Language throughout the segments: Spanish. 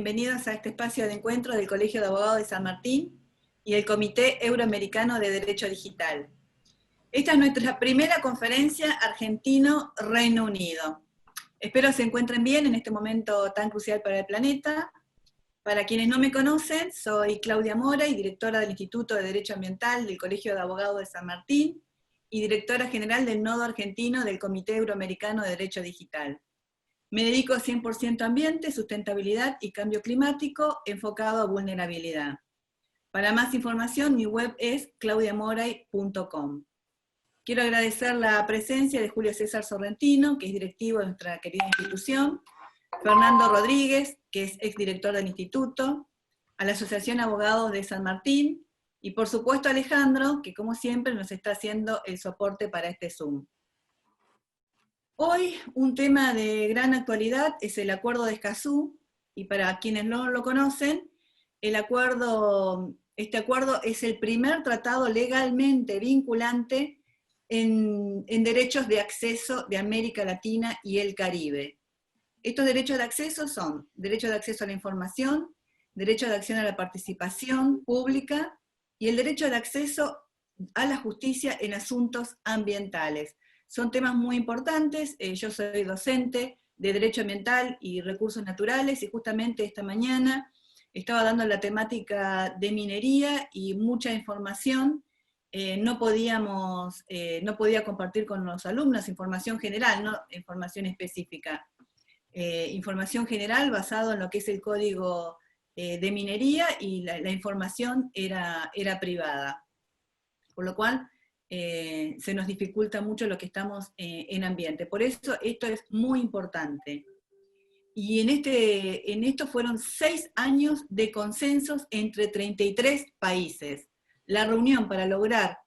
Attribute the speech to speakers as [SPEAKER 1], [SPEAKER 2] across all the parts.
[SPEAKER 1] bienvenidos a este espacio de encuentro del Colegio de Abogados de San Martín y el Comité Euroamericano de Derecho Digital. Esta es nuestra primera conferencia Argentino-Reino Unido. Espero se encuentren bien en este momento tan crucial para el planeta. Para quienes no me conocen, soy Claudia Mora, y directora del Instituto de Derecho Ambiental del Colegio de Abogados de San Martín, y directora general del Nodo Argentino del Comité Euroamericano de Derecho Digital. Me dedico 100% a ambiente, sustentabilidad y cambio climático, enfocado a vulnerabilidad. Para más información, mi web es claudiamoray.com. Quiero agradecer la presencia de Julio César Sorrentino, que es directivo de nuestra querida institución, Fernando Rodríguez, que es exdirector del instituto, a la Asociación Abogados de San Martín, y por supuesto a Alejandro, que como siempre nos está haciendo el soporte para este Zoom. Hoy un tema de gran actualidad es el Acuerdo de Escazú, y para quienes no lo conocen, este acuerdo es el primer tratado legalmente vinculante en derechos de acceso de América Latina y el Caribe. Estos derechos de acceso son derecho de acceso a la información, derecho de acción a la participación pública y el derecho de acceso a la justicia en asuntos ambientales. Son temas muy importantes. Yo soy docente de Derecho Ambiental y Recursos Naturales, y justamente esta mañana estaba dando la temática de minería y mucha información. No podía compartir con los alumnos información general, no información específica. Información general basado en lo que es el código de minería, y la información era privada. Por lo cual se nos dificulta mucho lo que estamos en ambiente. Por eso esto es muy importante. Y en esto fueron 6 años de consensos entre 33 países. La reunión para lograr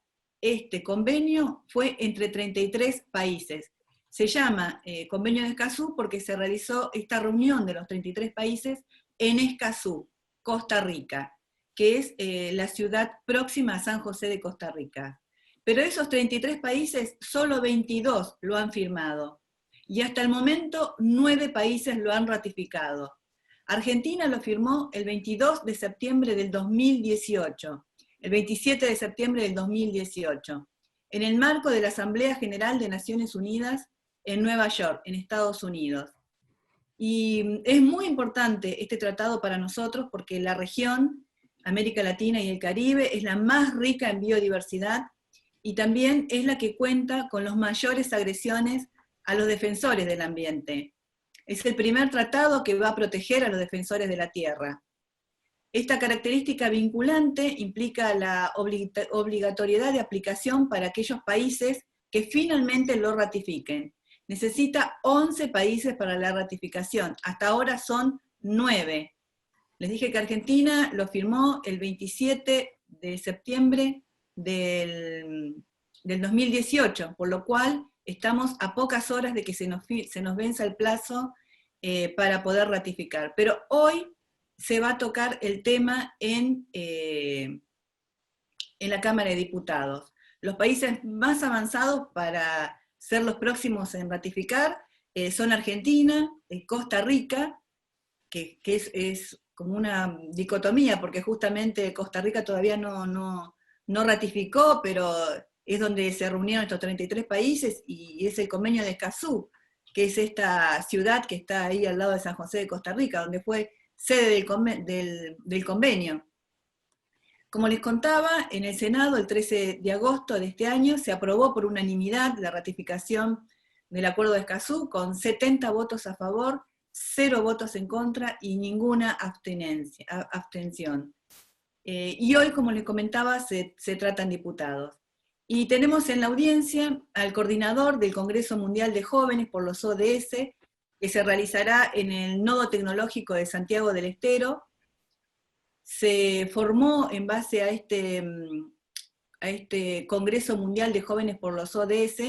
[SPEAKER 1] este convenio fue entre 33 países. Se llama Convenio de Escazú porque se realizó esta reunión de los 33 países en Escazú, Costa Rica, que es la ciudad próxima a San José de Costa Rica. Pero de esos 33 países, solo 22 lo han firmado. Y hasta el momento, 9 países lo han ratificado. Argentina lo firmó el 22 de septiembre del 2018, el 27 de septiembre del 2018, en el marco de la Asamblea General de Naciones Unidas en Nueva York, en Estados Unidos. Y es muy importante este tratado para nosotros porque la región, América Latina y el Caribe, es la más rica en biodiversidad y también es la que cuenta con las mayores agresiones a los defensores del ambiente. Es el primer tratado que va a proteger a los defensores de la tierra. Esta característica vinculante implica la obligatoriedad de aplicación para aquellos países que finalmente lo ratifiquen. Necesita 11 países para la ratificación, hasta ahora son 9. Les dije que Argentina lo firmó el 27 de septiembre del 2018, por lo cual estamos a pocas horas de que se nos venza el plazo para poder ratificar. Pero hoy se va a tocar el tema en la Cámara de Diputados. Los países más avanzados para ser los próximos en ratificar son Argentina, Costa Rica, que es como una dicotomía, porque justamente Costa Rica todavía no ratificó, pero es donde se reunieron estos 33 países, y es el Convenio de Escazú, que es esta ciudad que está ahí al lado de San José de Costa Rica, donde fue sede del convenio. Como les contaba, en el Senado el 13 de agosto de este año se aprobó por unanimidad la ratificación del Acuerdo de Escazú, con 70 votos a favor, 0 votos en contra y ninguna abstención. Y hoy, como les comentaba, se tratan diputados. Y tenemos en la audiencia al coordinador del Congreso Mundial de Jóvenes por los ODS, que se realizará en el Nodo Tecnológico de Santiago del Estero. Se formó en base a este Congreso Mundial de Jóvenes por los ODS,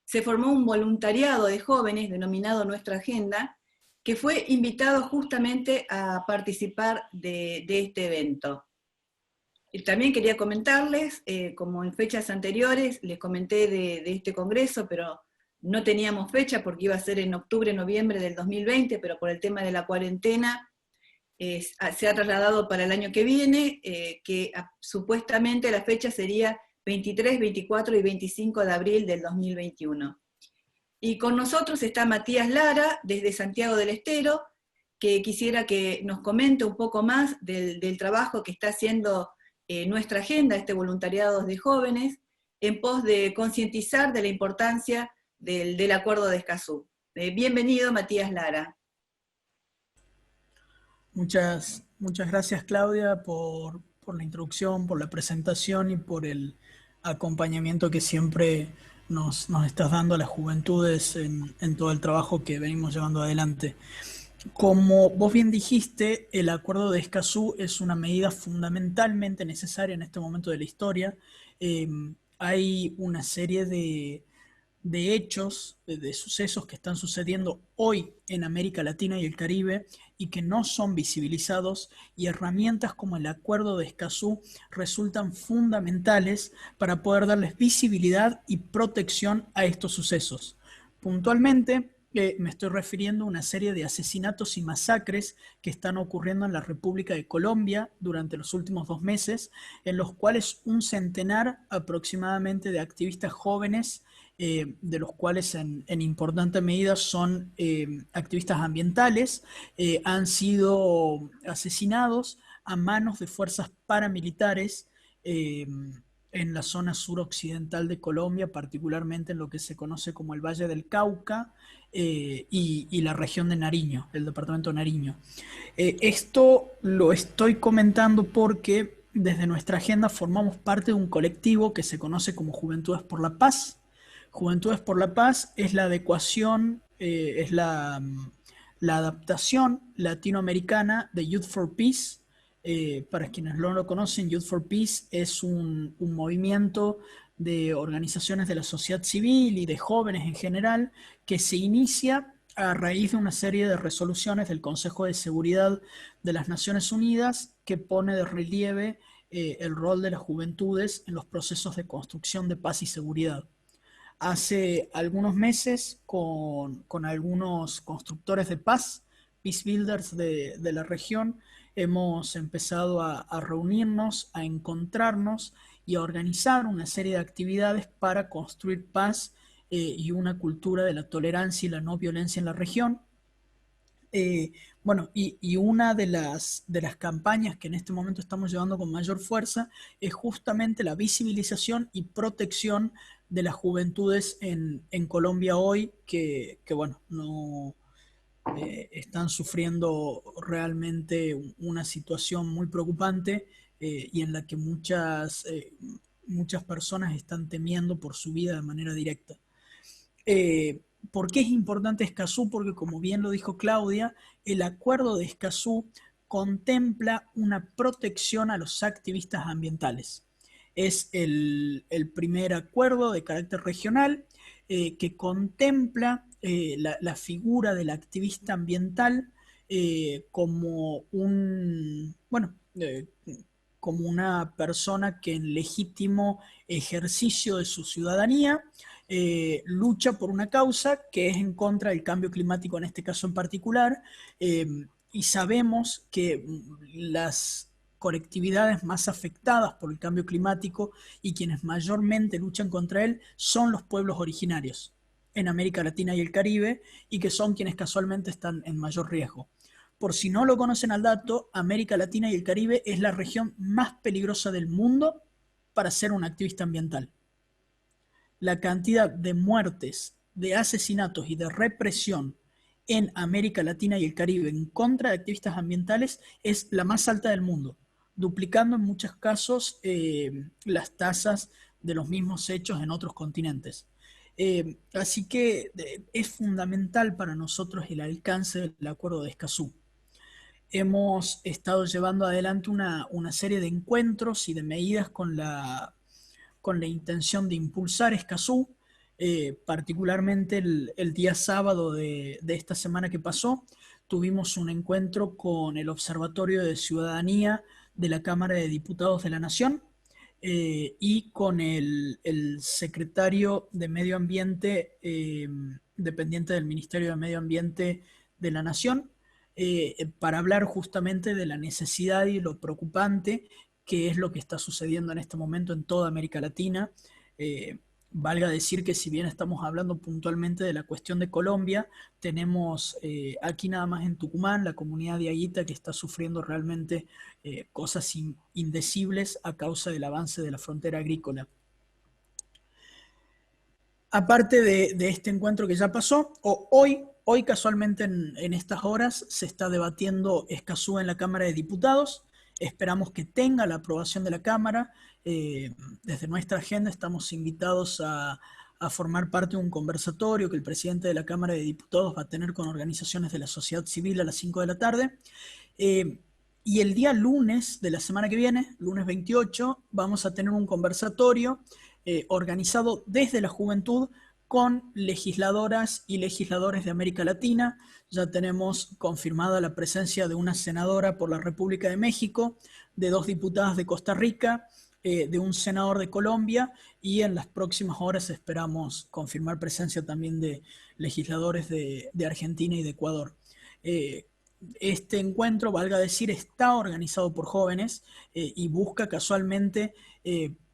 [SPEAKER 1] se formó un voluntariado de jóvenes denominado Nuestra Agenda, que fue invitado justamente a participar de este evento. Y también quería comentarles, como en fechas anteriores, les comenté de este congreso, pero no teníamos fecha porque iba a ser en octubre, noviembre del 2020, pero por el tema de la cuarentena se ha trasladado para el año que viene, que supuestamente la fecha sería 23, 24 y 25 de abril del 2021. Y con nosotros está Matías Lara, desde Santiago del Estero, que quisiera que nos comente un poco más del trabajo que está haciendo nuestra agenda, este voluntariado de jóvenes, en pos de concientizar de la importancia del Acuerdo de Escazú. Bienvenido, Matías Lara.
[SPEAKER 2] Muchas gracias, Claudia, por la introducción, por la presentación y por el acompañamiento que siempre nos estás dando a las juventudes en todo el trabajo que venimos llevando adelante. Como vos bien dijiste, el Acuerdo de Escazú es una medida fundamentalmente necesaria en este momento de la historia. Eh, Hay una serie de hechos, de sucesos que están sucediendo hoy en América Latina y el Caribe y que no son visibilizados, y herramientas como el Acuerdo de Escazú resultan fundamentales para poder darles visibilidad y protección a estos sucesos. Puntualmente, me estoy refiriendo a una serie de asesinatos y masacres que están ocurriendo en la República de Colombia durante los últimos 2 meses, en los cuales un centenar aproximadamente de activistas jóvenes, de los cuales en importante medida son activistas ambientales, han sido asesinados a manos de fuerzas paramilitares en la zona suroccidental de Colombia, particularmente en lo que se conoce como el Valle del Cauca y la región de Nariño, el departamento de Nariño. Esto lo estoy comentando porque desde nuestra agenda formamos parte de un colectivo que se conoce como Juventudes por la Paz. Juventudes por la Paz es la adecuación, es la adaptación latinoamericana de Youth for Peace. Para quienes no lo conocen, Youth for Peace es un movimiento de organizaciones de la sociedad civil y de jóvenes en general que se inicia a raíz de una serie de resoluciones del Consejo de Seguridad de las Naciones Unidas que pone de relieve el rol de las juventudes en los procesos de construcción de paz y seguridad. Hace algunos meses, con algunos constructores de paz, peace builders de la región, hemos empezado a reunirnos, a encontrarnos y a organizar una serie de actividades para construir paz y una cultura de la tolerancia y la no violencia en la región. Bueno, y una de las campañas que en este momento estamos llevando con mayor fuerza es justamente la visibilización y protección de las juventudes en Colombia hoy, que bueno, no están sufriendo realmente una situación muy preocupante y en la que muchas personas están temiendo por su vida de manera directa. ¿Por qué es importante Escazú? Porque, como bien lo dijo Claudia, el Acuerdo de Escazú contempla una protección a los activistas ambientales. Es el primer acuerdo de carácter regional que contempla la figura del activista ambiental como como una persona que en legítimo ejercicio de su ciudadanía lucha por una causa que es en contra del cambio climático en este caso en particular, y sabemos que las colectividades más afectadas por el cambio climático y quienes mayormente luchan contra él son los pueblos originarios en América Latina y el Caribe, y que son quienes casualmente están en mayor riesgo. Por si no lo conocen al dato, América Latina y el Caribe es la región más peligrosa del mundo para ser un activista ambiental. La cantidad de muertes, de asesinatos y de represión en América Latina y el Caribe en contra de activistas ambientales es la más alta del mundo, duplicando en muchos casos las tasas de los mismos hechos en otros continentes. Así que es fundamental para nosotros el alcance del Acuerdo de Escazú. Hemos estado llevando adelante una serie de encuentros y de medidas con la intención de impulsar Escazú, particularmente el día sábado de esta semana que pasó, tuvimos un encuentro con el Observatorio de Ciudadanía de la Cámara de Diputados de la Nación y con el secretario de Medio Ambiente, dependiente del Ministerio de Medio Ambiente de la Nación, para hablar justamente de la necesidad y lo preocupante que es lo que está sucediendo en este momento en toda América Latina. Eh, Valga decir que si bien estamos hablando puntualmente de la cuestión de Colombia, tenemos aquí nada más en Tucumán la comunidad de Aguita que está sufriendo realmente cosas indecibles a causa del avance de la frontera agrícola. Aparte de este encuentro que ya pasó, hoy casualmente en estas horas se está debatiendo Escazú en la Cámara de Diputados. Esperamos que tenga la aprobación de la Cámara. Desde nuestra agenda estamos invitados a formar parte de un conversatorio que el presidente de la Cámara de Diputados va a tener con organizaciones de la sociedad civil a las 5 de la tarde. Y el día lunes de la semana que viene, lunes 28, vamos a tener un conversatorio organizado desde la juventud con legisladoras y legisladores de América Latina. Ya tenemos confirmada la presencia de una senadora por la República de México, de 2 diputadas de Costa Rica, de un senador de Colombia, y en las próximas horas esperamos confirmar presencia también de legisladores de Argentina y de Ecuador. Este encuentro, valga decir, está organizado por jóvenes y busca casualmente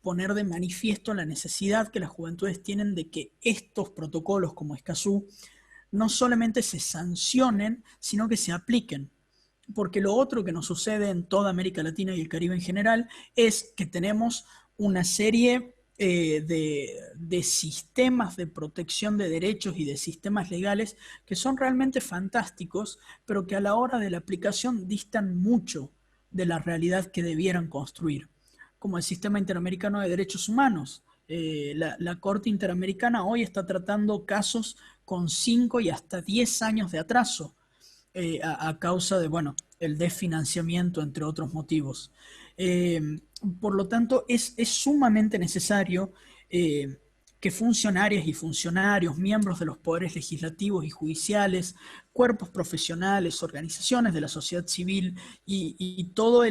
[SPEAKER 2] poner de manifiesto la necesidad que las juventudes tienen de que estos protocolos como Escazú no solamente se sancionen, sino que se apliquen. Porque lo otro que nos sucede en toda América Latina y el Caribe en general es que tenemos una serie de sistemas de protección de derechos y de sistemas legales que son realmente fantásticos, pero que a la hora de la aplicación distan mucho de la realidad que debieran construir, como el Sistema Interamericano de Derechos Humanos. La Corte Interamericana hoy está tratando casos con 5 y hasta 10 años de atraso a causa de, bueno, el desfinanciamiento, entre otros motivos. Eh, por lo tanto, es sumamente necesario que funcionarias y funcionarios, miembros de los poderes legislativos y judiciales, cuerpos profesionales, organizaciones de la sociedad civil y todo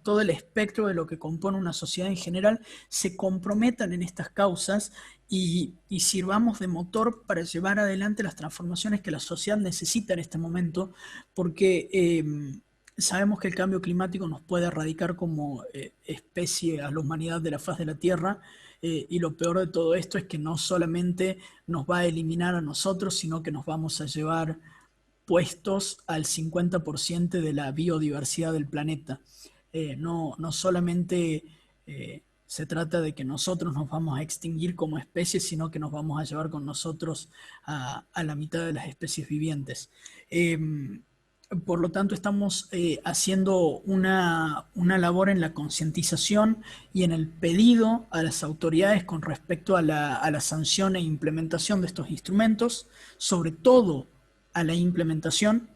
[SPEAKER 2] todo el espectro de lo que compone una sociedad en general se comprometan en estas causas y sirvamos de motor para llevar adelante las transformaciones que la sociedad necesita en este momento, porque sabemos que el cambio climático nos puede erradicar como especie a la humanidad de la faz de la Tierra, y lo peor de todo esto es que no solamente nos va a eliminar a nosotros, sino que nos vamos a llevar puestos al 50% de la biodiversidad del planeta. No solamente se trata de que nosotros nos vamos a extinguir como especie, sino que nos vamos a llevar con nosotros a la mitad de las especies vivientes. Por lo tanto, estamos haciendo una labor en la concientización y en el pedido a las autoridades con respecto a la sanción e implementación de estos instrumentos, sobre todo a la implementación,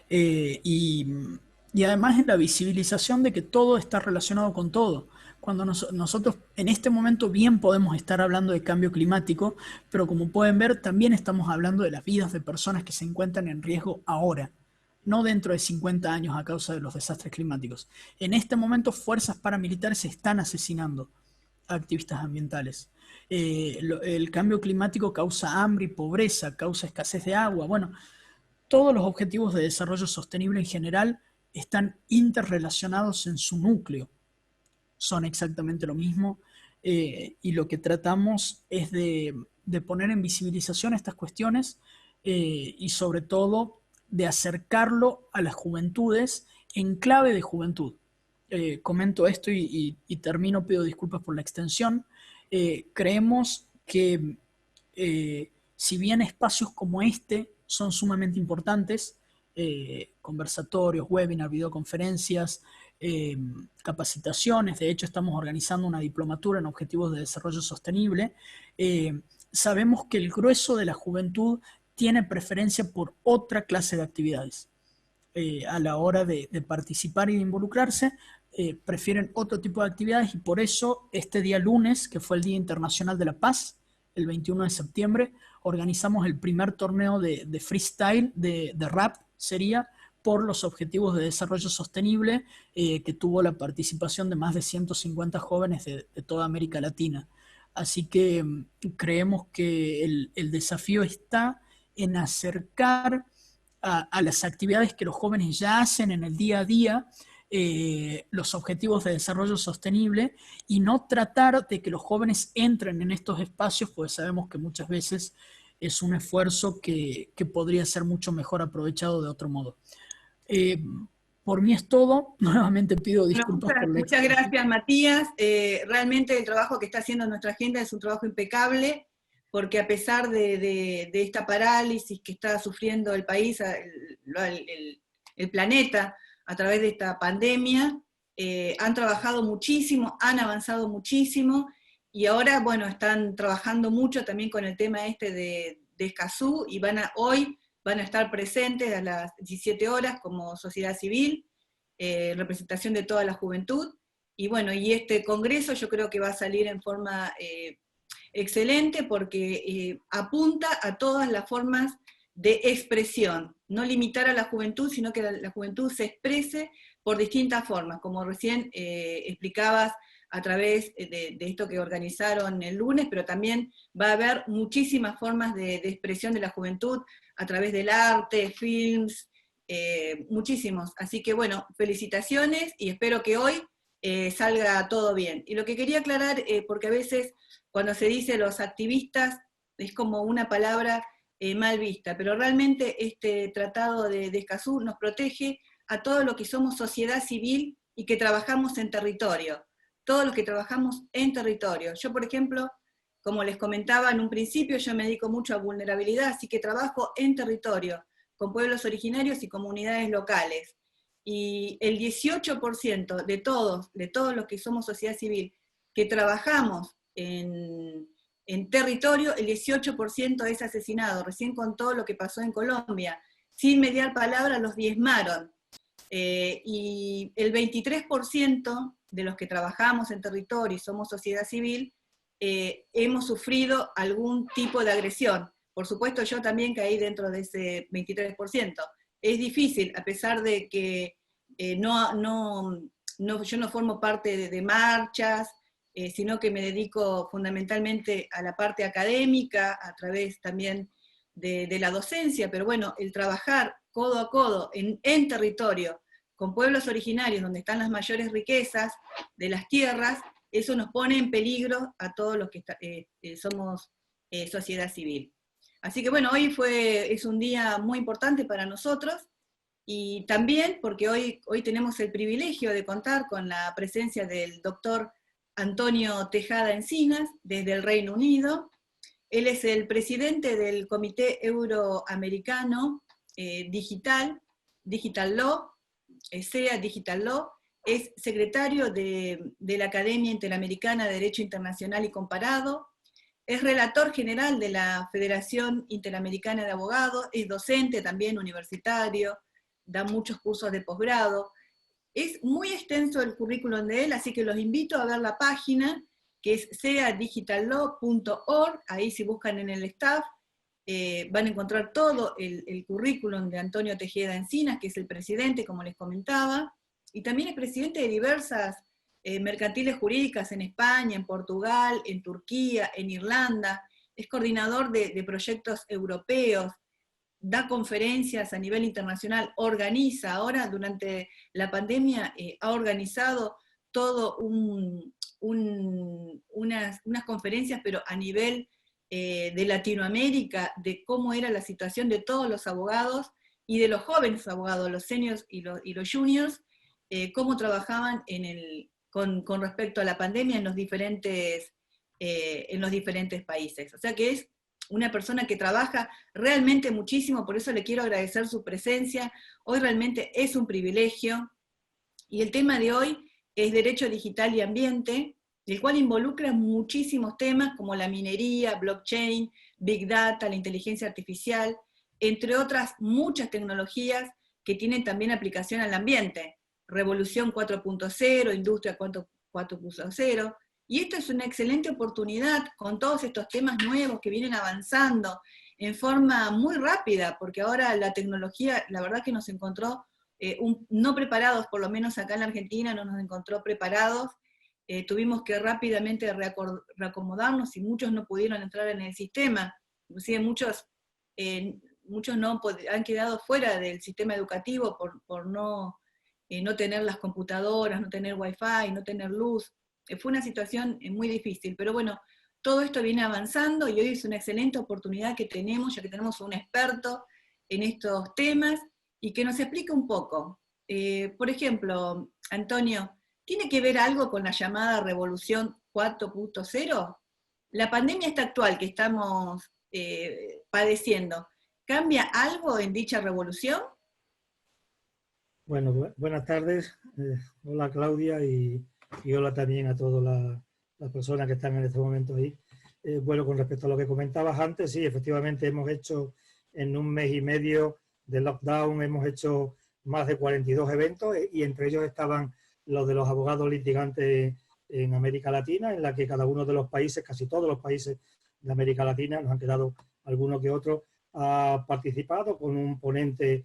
[SPEAKER 2] y además en la visibilización de que todo está relacionado con todo. Cuando nosotros en este momento bien podemos estar hablando de cambio climático, pero como pueden ver también estamos hablando de las vidas de personas que se encuentran en riesgo ahora, no dentro de 50 años a causa de los desastres climáticos. En este momento fuerzas paramilitares están asesinando a activistas ambientales. El cambio climático causa hambre y pobreza, causa escasez de agua. Bueno, todos los objetivos de desarrollo sostenible en general están interrelacionados en su núcleo. Son exactamente lo mismo, y lo que tratamos es de poner en visibilización estas cuestiones, y sobre todo de acercarlo a las juventudes en clave de juventud. Comento esto y termino, pido disculpas por la extensión. Creemos que si bien espacios como este son sumamente importantes, conversatorios, webinars, videoconferencias, capacitaciones, de hecho estamos organizando una diplomatura en Objetivos de Desarrollo Sostenible, sabemos que el grueso de la juventud tiene preferencia por otra clase de actividades. A la hora de participar y de involucrarse, prefieren otro tipo de actividades, y por eso este día lunes, que fue el Día Internacional de la Paz, el 21 de septiembre, organizamos el primer torneo de freestyle, de rap sería, por los Objetivos de Desarrollo Sostenible, que tuvo la participación de más de 150 jóvenes de toda América Latina. Así que creemos que el desafío está en acercar a las actividades que los jóvenes ya hacen en el día a día, los objetivos de desarrollo sostenible, y no tratar de que los jóvenes entren en estos espacios, pues sabemos que muchas veces es un esfuerzo que podría ser mucho mejor aprovechado de otro modo. Eh, por mí es todo. Nuevamente pido
[SPEAKER 1] Bueno,
[SPEAKER 2] disculpas por la
[SPEAKER 1] muchas
[SPEAKER 2] extensión.
[SPEAKER 1] gracias, Matías. Realmente el trabajo que está haciendo nuestra agenda es un trabajo impecable, porque a pesar de esta parálisis que está sufriendo el país, el planeta, a través de esta pandemia, han trabajado muchísimo, han avanzado muchísimo, y ahora, bueno, están trabajando mucho también con el tema este de Escazú, y hoy van a estar presentes a las 17 horas como sociedad civil, representación de toda la juventud, y bueno, y este congreso yo creo que va a salir en forma excelente, porque apunta a todas las formas de expresión, no limitar a la juventud, sino que la juventud se exprese por distintas formas, como recién explicabas a través de esto que organizaron el lunes, pero también va a haber muchísimas formas de expresión de la juventud a través del arte, films, muchísimos. Así que bueno, felicitaciones, y espero que hoy salga todo bien. Y lo que quería aclarar, porque a veces cuando se dice los activistas es como una palabra mal vista, pero realmente este tratado de Escazú nos protege a todos los que somos sociedad civil y que trabajamos en territorio, todos los que trabajamos en territorio. Yo, por ejemplo, como les comentaba en un principio, yo me dedico mucho a vulnerabilidad, así que trabajo en territorio, con pueblos originarios y comunidades locales. Y el 18% de todos los que somos sociedad civil, que trabajamos en territorio, el 18% es asesinado. Recién contó lo que pasó en Colombia. Sin mediar palabra los diezmaron. Y el 23% de los que trabajamos en territorio y somos sociedad civil, hemos sufrido algún tipo de agresión. Por supuesto, yo también caí dentro de ese 23%. Es difícil, a pesar de que yo no formo parte de marchas, sino que me dedico fundamentalmente a la parte académica, a través también de la docencia, pero bueno, el trabajar codo a codo en territorio, con pueblos originarios, donde están las mayores riquezas de las tierras, eso nos pone en peligro a todos los que somos sociedad civil. Así que bueno, hoy es un día muy importante para nosotros, y también porque hoy tenemos el privilegio de contar con la presencia del doctor Antonio Tejada Encinas, desde el Reino Unido. Él es el presidente del Comité Euroamericano Digital Law, SEA Digital Law, es secretario de la Academia Interamericana de Derecho Internacional y Comparado, es relator general de la Federación Interamericana de Abogados, es docente también universitario, da muchos cursos de posgrado. Es muy extenso el currículum de él, así que los invito a ver la página, que es seadigitallaw.org. Ahí, si buscan en el staff, van a encontrar todo el currículum de Antonio Tejeda Encinas, que es el presidente, como les comentaba, y también es presidente de diversas mercantiles jurídicas en España, en Portugal, en Turquía, en Irlanda, es coordinador de proyectos europeos, da conferencias a nivel internacional, organiza, ahora durante la pandemia ha organizado todo unas conferencias, pero a nivel de Latinoamérica, de cómo era la situación de todos los abogados y de los jóvenes abogados, los seniors y los juniors, cómo trabajaban con respecto a la pandemia en los diferentes países. O sea que es una persona que trabaja realmente muchísimo, por eso le quiero agradecer su presencia. Hoy realmente es un privilegio, y el tema de hoy es Derecho Digital y Ambiente, el cual involucra muchísimos temas como la minería, blockchain, big data, la inteligencia artificial, entre otras muchas tecnologías que tienen también aplicación al ambiente. Revolución 4.0, Industria 4.0, y esta es una excelente oportunidad con todos estos temas nuevos que vienen avanzando en forma muy rápida, porque ahora la tecnología, la verdad que nos encontró no preparados, por lo menos acá en la Argentina no nos encontró preparados, tuvimos que rápidamente reacomodarnos, y muchos no pudieron entrar en el sistema, inclusive muchos muchos han quedado fuera del sistema educativo por no tener las computadoras, no tener wifi, no tener luz. Fue una situación muy difícil, pero bueno, todo esto viene avanzando y hoy es una excelente oportunidad que tenemos, ya que tenemos un experto en estos temas, y que nos explique un poco. Por ejemplo, Antonio, ¿tiene que ver algo con la llamada Revolución 4.0? La pandemia esta actual que estamos padeciendo, ¿cambia algo en dicha revolución?
[SPEAKER 3] Bueno, buenas tardes. Hola Claudia y hola también a todas las personas que están en este momento ahí. Bueno, con respecto a lo que comentabas antes, sí, efectivamente hemos hecho en un mes y medio de lockdown, hemos hecho más de 42 eventos y entre ellos estaban los de los abogados litigantes en América Latina, en la que cada uno de los países, casi todos los países de América Latina, nos han quedado algunos que otros, ha participado con un ponente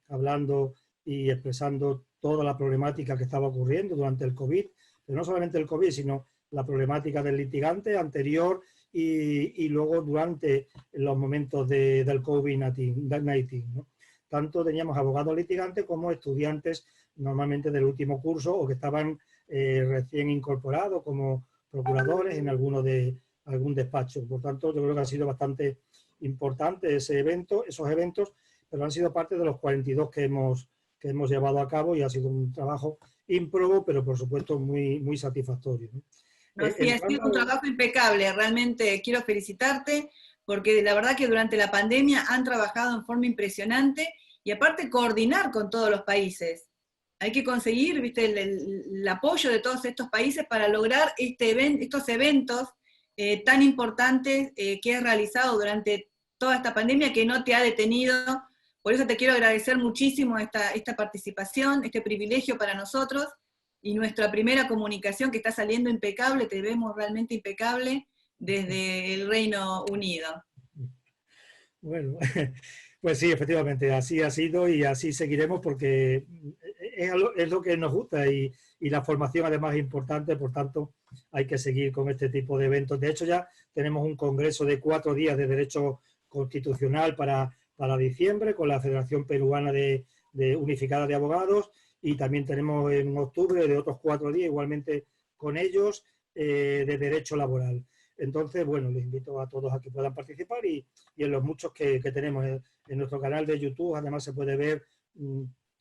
[SPEAKER 3] hablando y expresando toda la problemática que estaba ocurriendo durante el COVID, pero no solamente el COVID, sino la problemática del litigante anterior y luego durante los momentos del COVID-19, ¿no? Tanto teníamos abogados litigantes como estudiantes normalmente del último curso o que estaban recién incorporados como procuradores en algún despacho. Por tanto, yo creo que ha sido bastante importante esos eventos, pero han sido parte de los 42 que hemos llevado a cabo y ha sido un trabajo ímprobo, pero por supuesto muy, muy satisfactorio, ¿no?
[SPEAKER 1] No, sí, ha sido un trabajo impecable, realmente quiero felicitarte, porque la verdad que durante la pandemia han trabajado en forma impresionante y aparte coordinar con todos los países. Hay que conseguir, ¿viste?, el apoyo de todos estos países para lograr estos eventos tan importantes que has realizado durante toda esta pandemia, que no te ha detenido. Por eso te quiero agradecer muchísimo esta participación, este privilegio para nosotros, y nuestra primera comunicación que está saliendo impecable, te vemos realmente impecable desde el Reino Unido.
[SPEAKER 3] Bueno, pues sí, efectivamente, así ha sido y así seguiremos porque es lo que nos gusta y la formación además es importante, por tanto hay que seguir con este tipo de eventos. De hecho ya tenemos un congreso de 4 días de Derecho Constitucional para diciembre con la Federación Peruana de Unificada de Abogados, y también tenemos en octubre de otros 4 días igualmente con ellos de Derecho Laboral. Entonces, bueno, les invito a todos a que puedan participar y en los muchos que tenemos en nuestro canal de YouTube. Además se puede ver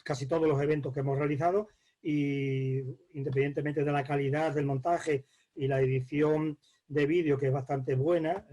[SPEAKER 3] casi todos los eventos que hemos realizado y independientemente de la calidad del montaje y la edición de vídeo, que es bastante buena,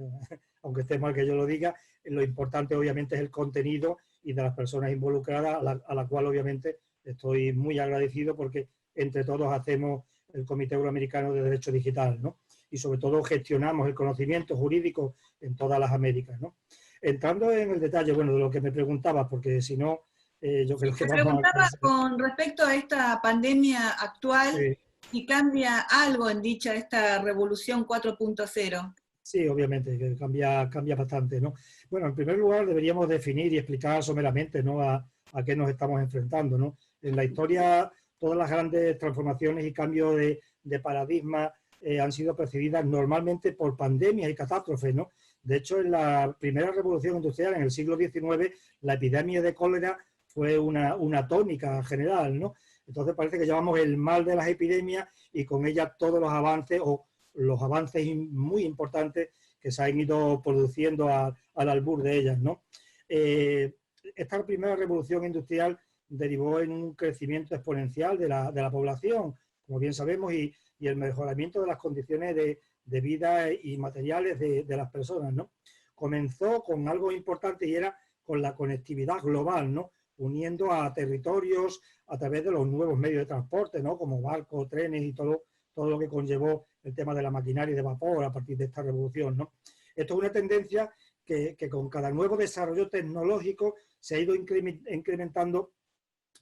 [SPEAKER 3] aunque esté mal que yo lo diga, lo importante obviamente es el contenido y de las personas involucradas, a la cual obviamente estoy muy agradecido porque entre todos hacemos el Comité Euroamericano de Derecho Digital, ¿no? Y sobre todo gestionamos el conocimiento jurídico en todas las Américas, ¿no? Entrando en el detalle, bueno, de lo que me preguntabas, porque si no, yo creo que
[SPEAKER 1] me
[SPEAKER 3] vamos
[SPEAKER 1] preguntaba
[SPEAKER 3] a...
[SPEAKER 1] con respecto a esta pandemia actual,
[SPEAKER 3] Sí.
[SPEAKER 1] si cambia algo en esta revolución 4.0.
[SPEAKER 3] Sí, obviamente, que cambia bastante, ¿no? Bueno, en primer lugar deberíamos definir y explicar someramente, ¿no?, a qué nos estamos enfrentando, ¿no? En la historia, todas las grandes transformaciones y cambios de paradigma han sido precedidas normalmente por pandemias y catástrofes, ¿no? De hecho, en la primera revolución industrial, en el siglo XIX, la epidemia de cólera fue una tónica general, ¿no? Entonces parece que llevamos el mal de las epidemias y con ellas todos los avances o los avances muy importantes que se han ido produciendo al albur de ellas, ¿no? Esta primera revolución industrial derivó en un crecimiento exponencial de la población, como bien sabemos, y el mejoramiento de las condiciones de vida y materiales de las personas, ¿no? Comenzó con algo importante y era con la conectividad global, ¿no? Uniendo a territorios a través de los nuevos medios de transporte, ¿no? Como barcos, trenes y todo lo que conllevó el tema de la maquinaria de vapor a partir de esta revolución, ¿no? Esto es una tendencia que con cada nuevo desarrollo tecnológico se ha ido incrementando,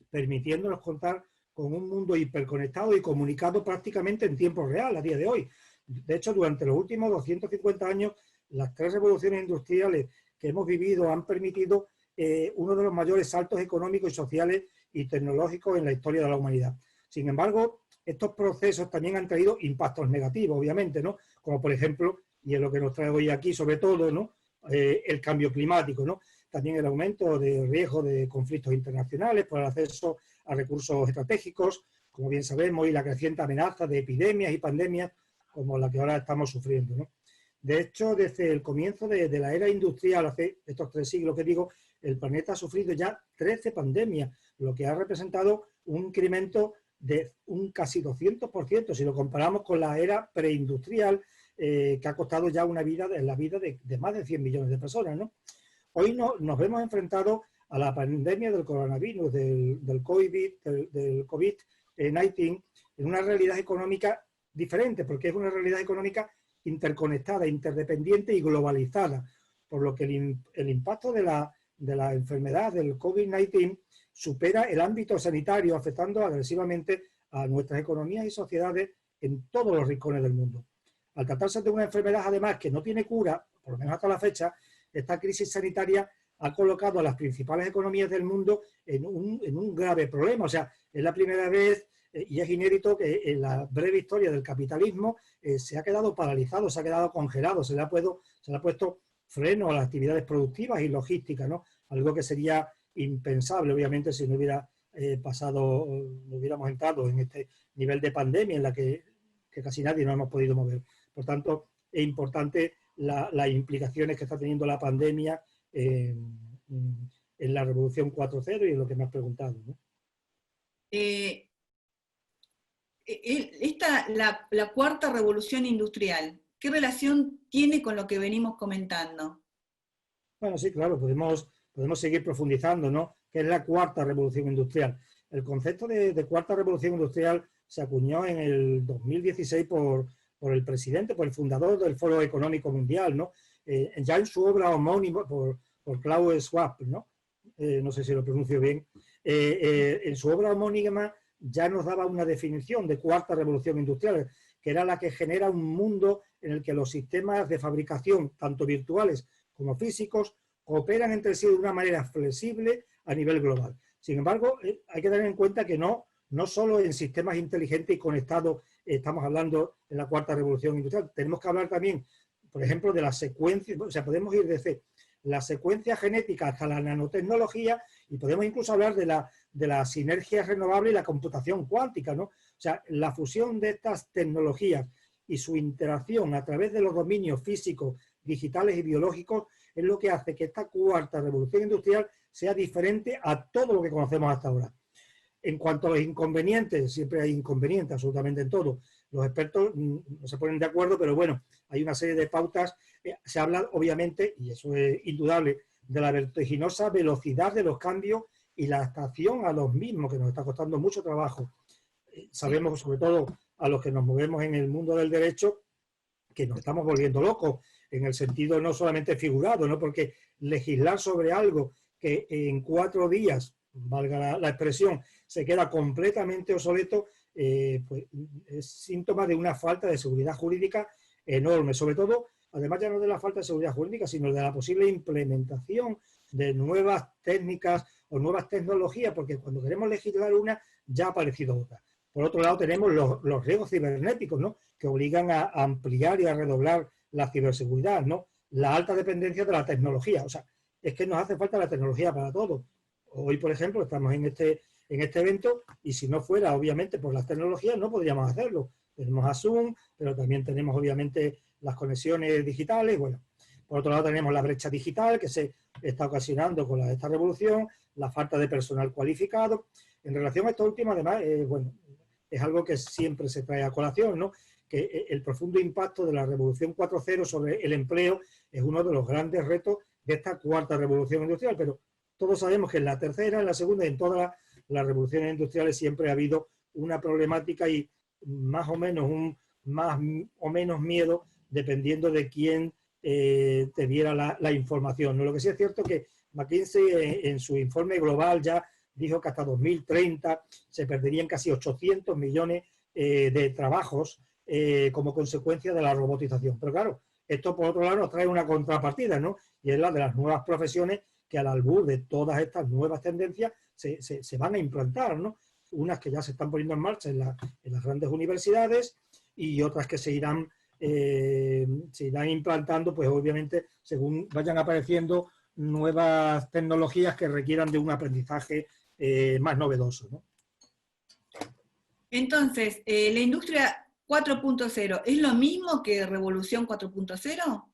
[SPEAKER 3] permitiéndonos contar con un mundo hiperconectado y comunicado prácticamente en tiempo real a día de hoy. De hecho, durante los últimos 250 años, las 3 revoluciones industriales que hemos vivido han permitido uno de los mayores saltos económicos y sociales y tecnológicos en la historia de la humanidad. Sin embargo, estos procesos también han traído impactos negativos, obviamente, ¿no? Como por ejemplo, y es lo que nos trae hoy aquí sobre todo, ¿no?, el cambio climático, ¿no? También el aumento de riesgo de conflictos internacionales por el acceso a recursos estratégicos, como bien sabemos, y la creciente amenaza de epidemias y pandemias como la que ahora estamos sufriendo, ¿no? De hecho, desde el comienzo de la era industrial, hace estos 3 siglos que digo, el planeta ha sufrido ya 13 pandemias, lo que ha representado un incremento de un casi 200%, si lo comparamos con la era preindustrial, que ha costado ya la vida de más de 100 millones de personas, ¿no? Hoy nos vemos enfrentados a la pandemia del coronavirus, del COVID-19, en una realidad económica diferente, porque es una realidad económica interconectada, interdependiente y globalizada, por lo que el impacto de la enfermedad del COVID-19 supera el ámbito sanitario, afectando agresivamente a nuestras economías y sociedades en todos los rincones del mundo. Al tratarse de una enfermedad, además, que no tiene cura, por lo menos hasta la fecha, esta crisis sanitaria ha colocado a las principales economías del mundo en un grave problema. O sea, es la primera vez, y es inédito, que en la breve historia del capitalismo se ha quedado paralizado, se ha quedado congelado, se le ha puesto freno a las actividades productivas y logísticas, ¿no? Algo que sería impensable, obviamente, si no hubiera no hubiéramos entrado en este nivel de pandemia en la que casi nadie nos hemos podido mover. Por tanto, es importante las implicaciones que está teniendo la pandemia en la Revolución 4.0 y en lo que me has preguntado, ¿no?
[SPEAKER 1] La cuarta revolución industrial, ¿qué relación tiene con lo que venimos comentando?
[SPEAKER 3] Bueno, sí, claro, podemos seguir profundizando, ¿no? ¿Qué es la cuarta revolución industrial? El concepto de cuarta revolución industrial se acuñó en el 2016 por el presidente, por el fundador del Foro Económico Mundial, ¿no? Ya en su obra homónima por Klaus Schwab, ¿no? No sé si lo pronuncio bien. En su obra homónima ya nos daba una definición de cuarta revolución industrial, que era la que genera un mundo en el que los sistemas de fabricación, tanto virtuales como físicos, cooperan entre sí de una manera flexible a nivel global. Sin embargo, hay que tener en cuenta que no solo en sistemas inteligentes y conectados estamos hablando en la cuarta revolución industrial. Tenemos que hablar también, por ejemplo, de las secuencias, o sea, podemos ir desde la secuencia genética hasta la nanotecnología y podemos incluso hablar de la sinergia renovable y la computación cuántica, ¿no? O sea, la fusión de estas tecnologías y su interacción a través de los dominios físicos, digitales y biológicos es lo que hace que esta cuarta revolución industrial sea diferente a todo lo que conocemos hasta ahora. En cuanto a los inconvenientes, siempre hay inconvenientes absolutamente en todo. Los expertos no se ponen de acuerdo, pero bueno, hay una serie de pautas. Se habla, obviamente, y eso es indudable, de la vertiginosa velocidad de los cambios y la adaptación a los mismos, que nos está costando mucho trabajo. Sabemos, sobre todo a los que nos movemos en el mundo del derecho, que nos estamos volviendo locos, en el sentido no solamente figurado, ¿no? Porque legislar sobre algo que en 4 días, valga la expresión, se queda completamente obsoleto, pues es síntoma de una falta de seguridad jurídica enorme. Sobre todo, además ya no de la falta de seguridad jurídica, sino de la posible implementación de nuevas técnicas o nuevas tecnologías, porque cuando queremos legislar una, ya ha aparecido otra. Por otro lado, tenemos los riesgos cibernéticos, ¿no? Que obligan a ampliar y a redoblar la ciberseguridad, ¿no? La alta dependencia de la tecnología. O sea, es que nos hace falta la tecnología para todo. Hoy, por ejemplo, estamos en este evento y si no fuera, obviamente, por las tecnologías, no podríamos hacerlo. Tenemos a Zoom, pero también tenemos, obviamente, las conexiones digitales. Bueno, por otro lado, tenemos la brecha digital que se está ocasionando con esta revolución, la falta de personal cualificado. En relación a esto último, además, bueno, es algo que siempre se trae a colación, ¿no? Que el profundo impacto de la Revolución 4.0 sobre el empleo es uno de los grandes retos de esta cuarta revolución industrial, pero todos sabemos que en la tercera, en la segunda y en todas las revoluciones industriales siempre ha habido una problemática y más o menos más o menos miedo dependiendo de quién te diera la información, ¿no? Lo que sí es cierto que McKinsey en su informe global ya dijo que hasta 2030 se perderían casi 800 millones de trabajos como consecuencia de la robotización. Pero claro, esto por otro lado nos trae una contrapartida, ¿no? Y es la de las nuevas profesiones que al albur de todas estas nuevas tendencias se van a implantar, ¿no? Unas que ya se están poniendo en marcha en las grandes universidades y otras que se irán se irán implantando, pues obviamente, según vayan apareciendo nuevas tecnologías que requieran de un aprendizaje más novedoso, ¿no?
[SPEAKER 1] Entonces, la industria 4.0, ¿es lo mismo que Revolución 4.0?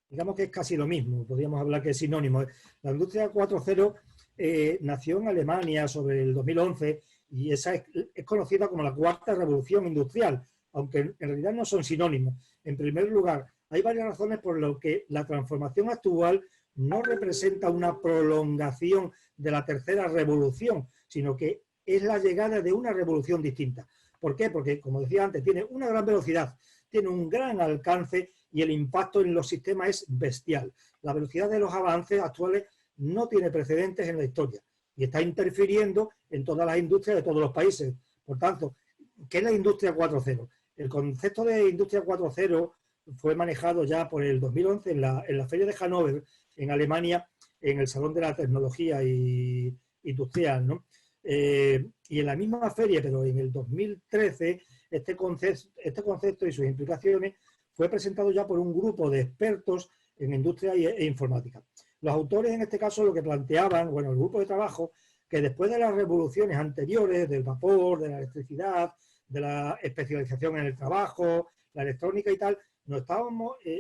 [SPEAKER 3] Digamos que es casi lo mismo, podríamos hablar que es sinónimo. La industria 4.0 nació en Alemania sobre el 2011 y esa es conocida como la cuarta revolución industrial, aunque en realidad no son sinónimos. En primer lugar, hay varias razones por las que la transformación actual no representa una prolongación de la tercera revolución, sino que es la llegada de una revolución distinta. ¿Por qué? Porque, como decía antes, tiene una gran velocidad, tiene un gran alcance y el impacto en los sistemas es bestial. La velocidad de los avances actuales no tiene precedentes en la historia y está interfiriendo en todas las industrias de todos los países. Por tanto, ¿qué es la industria 4.0? El concepto de industria 4.0 fue manejado ya por el 2011 en la Feria de Hannover, en Alemania, en el Salón de la Tecnología Industrial, ¿no? Y en la misma feria, pero en el 2013, este concepto y sus implicaciones fue presentado ya por un grupo de expertos en industria e informática. Los autores en este caso lo que planteaban, bueno, el grupo de trabajo, que después de las revoluciones anteriores, del vapor, de la electricidad, de la especialización en el trabajo, la electrónica y tal,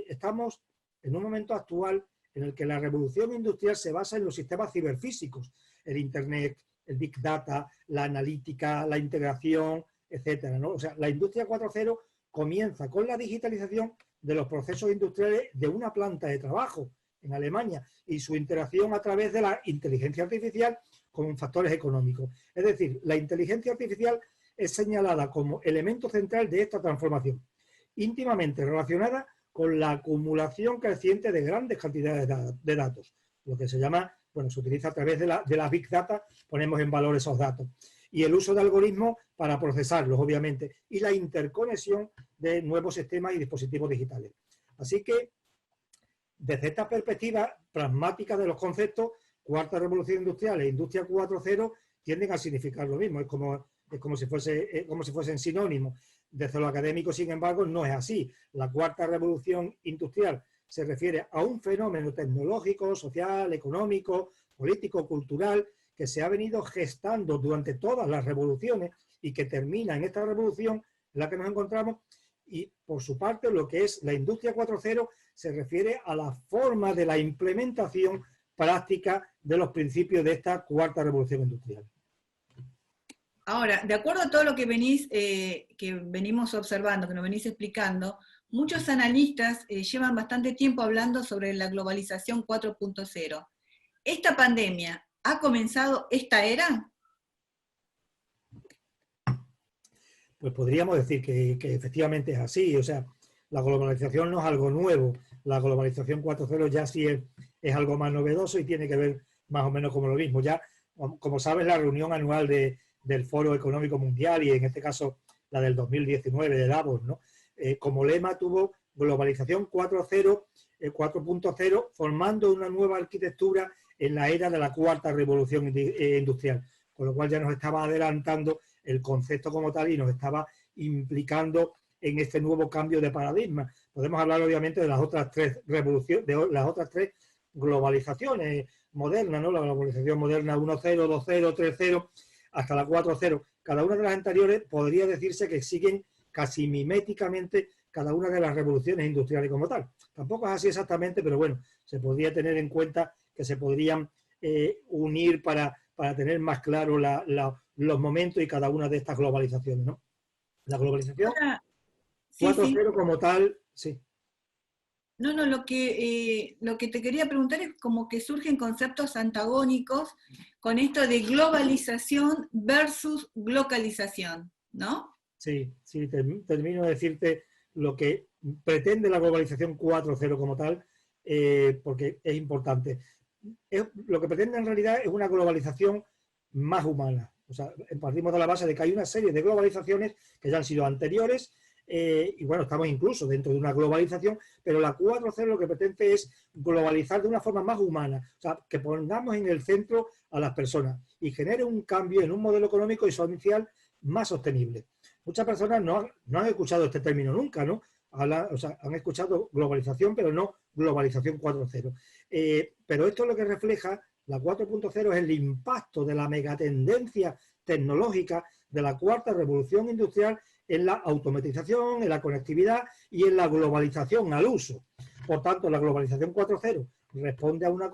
[SPEAKER 3] estamos en un momento actual en el que la revolución industrial se basa en los sistemas ciberfísicos, el Internet, el Big Data, la analítica, la integración, etcétera, ¿no? O sea, la industria 4.0 comienza con la digitalización de los procesos industriales de una planta de trabajo en Alemania y su interacción a través de la inteligencia artificial con factores económicos. Es decir, la inteligencia artificial es señalada como elemento central de esta transformación, íntimamente relacionada con la acumulación creciente de grandes cantidades de datos, lo que se llama, bueno, se utiliza a través de la Big Data, ponemos en valor esos datos, y el uso de algoritmos para procesarlos, obviamente, y la interconexión de nuevos sistemas y dispositivos digitales. Así que, desde esta perspectiva pragmática de los conceptos, cuarta revolución industrial e industria 4.0 tienden a significar lo mismo, es como si fuesen sinónimos. Desde lo académico, sin embargo, no es así. La cuarta revolución industrial se refiere a un fenómeno tecnológico, social, económico, político, cultural, que se ha venido gestando durante todas las revoluciones y que termina en esta revolución en la que nos encontramos. Y, por su parte, lo que es la industria 4.0 se refiere a la forma de la implementación práctica de los principios de esta cuarta revolución industrial.
[SPEAKER 1] Ahora, de acuerdo a todo lo que venimos observando, que nos venís explicando, muchos analistas llevan bastante tiempo hablando sobre la globalización 4.0. ¿Esta pandemia ha comenzado esta era?
[SPEAKER 3] Pues podríamos decir que efectivamente es así. O sea, la globalización no es algo nuevo. La globalización 4.0 ya sí es algo más novedoso y tiene que ver más o menos como lo mismo. Ya, como sabes, la reunión anual del Foro Económico Mundial y en este caso la del 2019 de Davos, ¿no? Como lema tuvo globalización 4.0, formando una nueva arquitectura en la era de la cuarta revolución industrial, con lo cual ya nos estaba adelantando el concepto como tal y nos estaba implicando en este nuevo cambio de paradigma. Podemos hablar obviamente de las otras tres revoluciones, de las otras tres globalizaciones modernas, ¿no? La globalización moderna 1.0, 2.0, 3.0, hasta la 4.0. Cada una de las anteriores podría decirse que siguen casi miméticamente cada una de las revoluciones industriales como tal. Tampoco es así exactamente, pero bueno, se podría tener en cuenta que se podrían unir para tener más claro los momentos y cada una de estas globalizaciones, ¿no? La globalización 4.0 como tal, sí.
[SPEAKER 1] No, lo que te quería preguntar es como que surgen conceptos antagónicos con esto de globalización versus localización, ¿no?
[SPEAKER 3] Sí, termino de decirte lo que pretende la globalización 4.0 como tal, porque es importante. Lo que pretende en realidad es una globalización más humana. O sea, partimos de la base de que hay una serie de globalizaciones que ya han sido anteriores, y bueno, estamos incluso dentro de una globalización, pero la 4.0 lo que pretende es globalizar de una forma más humana, o sea, que pongamos en el centro a las personas y genere un cambio en un modelo económico y social más sostenible. Muchas personas no han escuchado este término nunca, ¿no? o sea, han escuchado globalización, pero no globalización 4.0. Pero esto lo que refleja, la 4.0, es el impacto de la megatendencia tecnológica de la cuarta revolución industrial en la automatización, en la conectividad y en la globalización al uso. Por tanto, la globalización 4.0 responde a una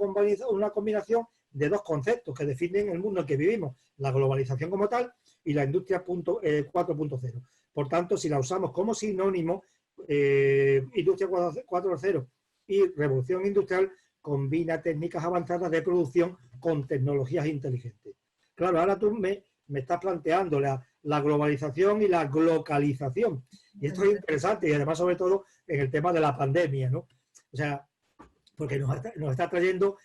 [SPEAKER 3] combinación de dos conceptos que definen el mundo en que vivimos, la globalización como tal y la industria 4.0. Por tanto, si la usamos como sinónimo, industria 4.0 y revolución industrial combina técnicas avanzadas de producción con tecnologías inteligentes. Claro, ahora tú me estás planteando la globalización y la glocalización. Y esto es interesante y además sobre todo en el tema de la pandemia, ¿no? O sea, porque nos está trayendo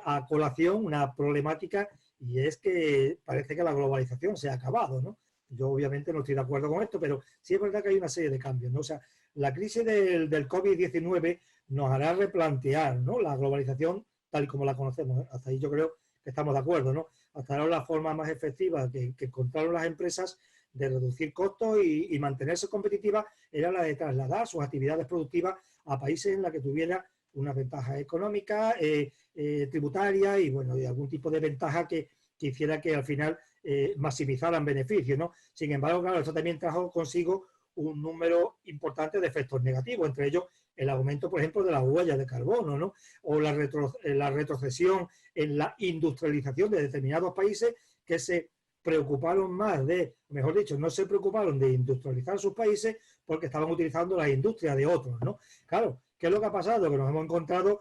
[SPEAKER 3] a colación una problemática y es que parece que la globalización se ha acabado, ¿no? Yo obviamente no estoy de acuerdo con esto, pero sí es verdad que hay una serie de cambios, ¿no? O sea, la crisis del COVID-19 nos hará replantear, ¿no?, la globalización tal y como la conocemos. Hasta ahí yo creo que estamos de acuerdo, ¿no? Hasta ahora la forma más efectiva que encontraron las empresas de reducir costos y mantenerse competitivas era la de trasladar sus actividades productivas a países en los que tuviera una ventaja económica, tributaria y, bueno, y algún tipo de ventaja que hiciera que al final maximizaran beneficios, ¿no? Sin embargo, claro, esto también trajo consigo un número importante de efectos negativos, entre ellos el aumento, por ejemplo, de las huellas de carbono, ¿no? O la retrocesión en la industrialización de determinados países que se preocuparon más de, mejor dicho, no se preocuparon de industrializar sus países porque estaban utilizando las industrias de otros, ¿no? Claro, ¿qué es lo que ha pasado? Que nos hemos encontrado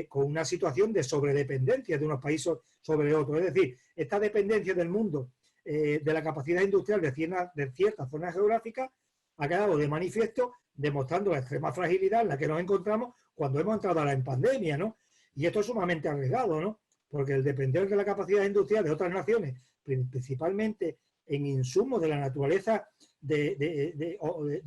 [SPEAKER 3] con una situación de sobredependencia de unos países sobre otros. Es decir, esta dependencia del mundo de la capacidad industrial de ciertas zonas geográficas ha quedado de manifiesto, demostrando la extrema fragilidad en la que nos encontramos cuando hemos entrado ahora en pandemia, ¿no? Y esto es sumamente arriesgado, ¿no? Porque el depender de la capacidad industrial de otras naciones, principalmente en insumos de la naturaleza de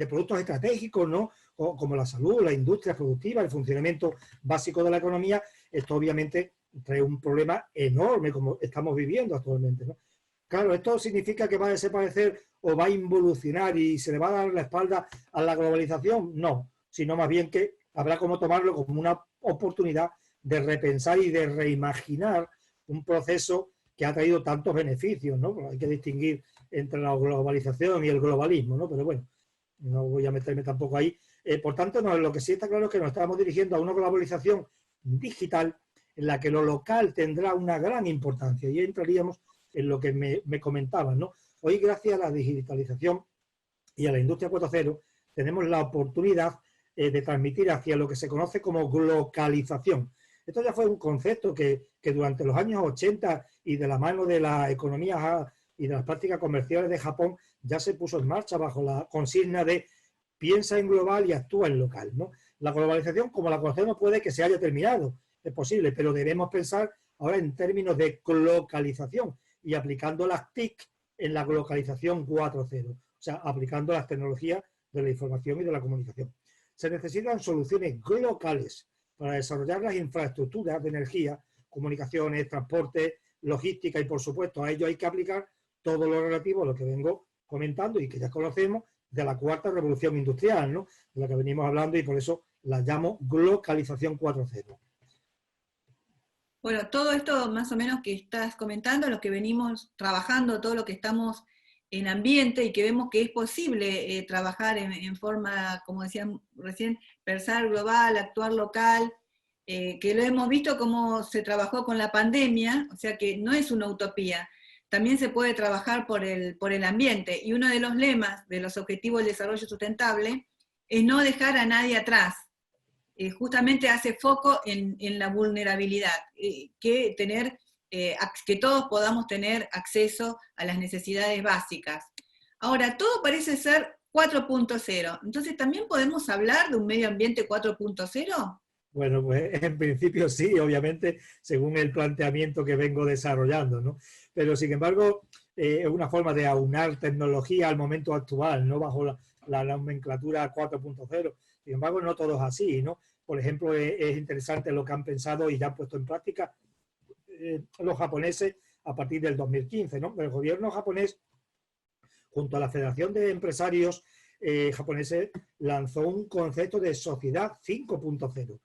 [SPEAKER 3] productos estratégicos, ¿no?, como la salud, la industria productiva, el funcionamiento básico de la economía, esto obviamente trae un problema enorme como estamos viviendo actualmente, ¿no? Claro, ¿esto significa que va a desaparecer o va a involucionar y se le va a dar la espalda a la globalización? No, sino más bien que habrá como tomarlo como una oportunidad de repensar y de reimaginar un proceso que ha traído tantos beneficios, ¿no? Hay que distinguir entre la globalización y el globalismo, ¿no? Pero bueno, no voy a meterme tampoco ahí. Por tanto, lo que sí está claro es que nos estamos dirigiendo a una globalización digital en la que lo local tendrá una gran importancia y entraríamos en lo que me comentaban, ¿no? Hoy, gracias a la digitalización y a la industria 4.0, tenemos la oportunidad de transmitir hacia lo que se conoce como glocalización. Esto ya fue un concepto que durante los años 80 y de la mano de la economía y de las prácticas comerciales de Japón ya se puso en marcha bajo la consigna de piensa en global y actúa en local, ¿no? La globalización, como la conocemos, puede que se haya terminado, es posible, pero debemos pensar ahora en términos de localización y aplicando las TIC en la globalización 4.0, o sea, aplicando las tecnologías de la información y de la comunicación. Se necesitan soluciones locales para desarrollar las infraestructuras de energía, comunicaciones, transporte, logística y, por supuesto, a ello hay que aplicar todo lo relativo a lo que vengo comentando y que ya conocemos de la cuarta revolución industrial, ¿no?, de la que venimos hablando y por eso la llamo globalización 4.0.
[SPEAKER 1] Bueno, todo esto más o menos que estás comentando, lo que venimos trabajando, todo lo que estamos en ambiente y que vemos que es posible trabajar en forma, como decían recién, pensar global, actuar local, que lo hemos visto cómo se trabajó con la pandemia, o sea que no es una utopía, también se puede trabajar por el ambiente, y uno de los lemas de los Objetivos del Desarrollo Sustentable es no dejar a nadie atrás. Justamente hace foco en la vulnerabilidad, que todos podamos tener acceso a las necesidades básicas. Ahora, todo parece ser 4.0, entonces ¿también podemos hablar de un medio ambiente 4.0?
[SPEAKER 3] Bueno, pues en principio sí, obviamente, según el planteamiento que vengo desarrollando, ¿no? Pero sin embargo, es una forma de aunar tecnología al momento actual, no bajo la nomenclatura 4.0. Sin embargo, no todo es así, ¿no? Por ejemplo, es interesante lo que han pensado y ya han puesto en práctica los japoneses a partir del 2015, ¿no? El gobierno japonés, junto a la Federación de Empresarios japoneses lanzó un concepto de sociedad 5.0.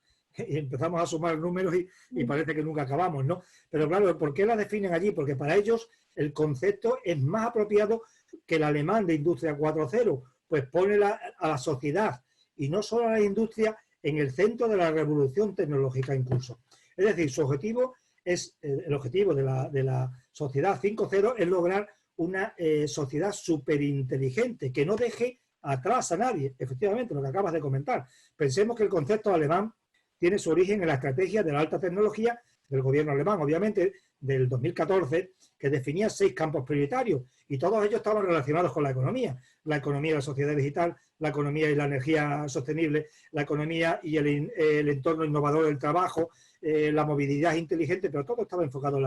[SPEAKER 3] Y empezamos a sumar números y parece que nunca acabamos, ¿no? Pero claro, ¿por qué la definen allí? Porque para ellos el concepto es más apropiado que el alemán de Industria 4.0, pues pone a la sociedad y no solo a la industria en el centro de la revolución tecnológica incluso. Es decir, su objetivo es, el objetivo de la sociedad 5.0 es lograr una sociedad superinteligente, que no deje atrás a nadie. Efectivamente, lo que acabas de comentar. Pensemos que el concepto alemán tiene su origen en la estrategia de la alta tecnología del gobierno alemán, obviamente, del 2014, que definía 6 campos prioritarios, y todos ellos estaban relacionados con la economía y la sociedad digital, la economía y la energía sostenible, la economía y el entorno innovador del trabajo, la movilidad inteligente, pero todo estaba enfocado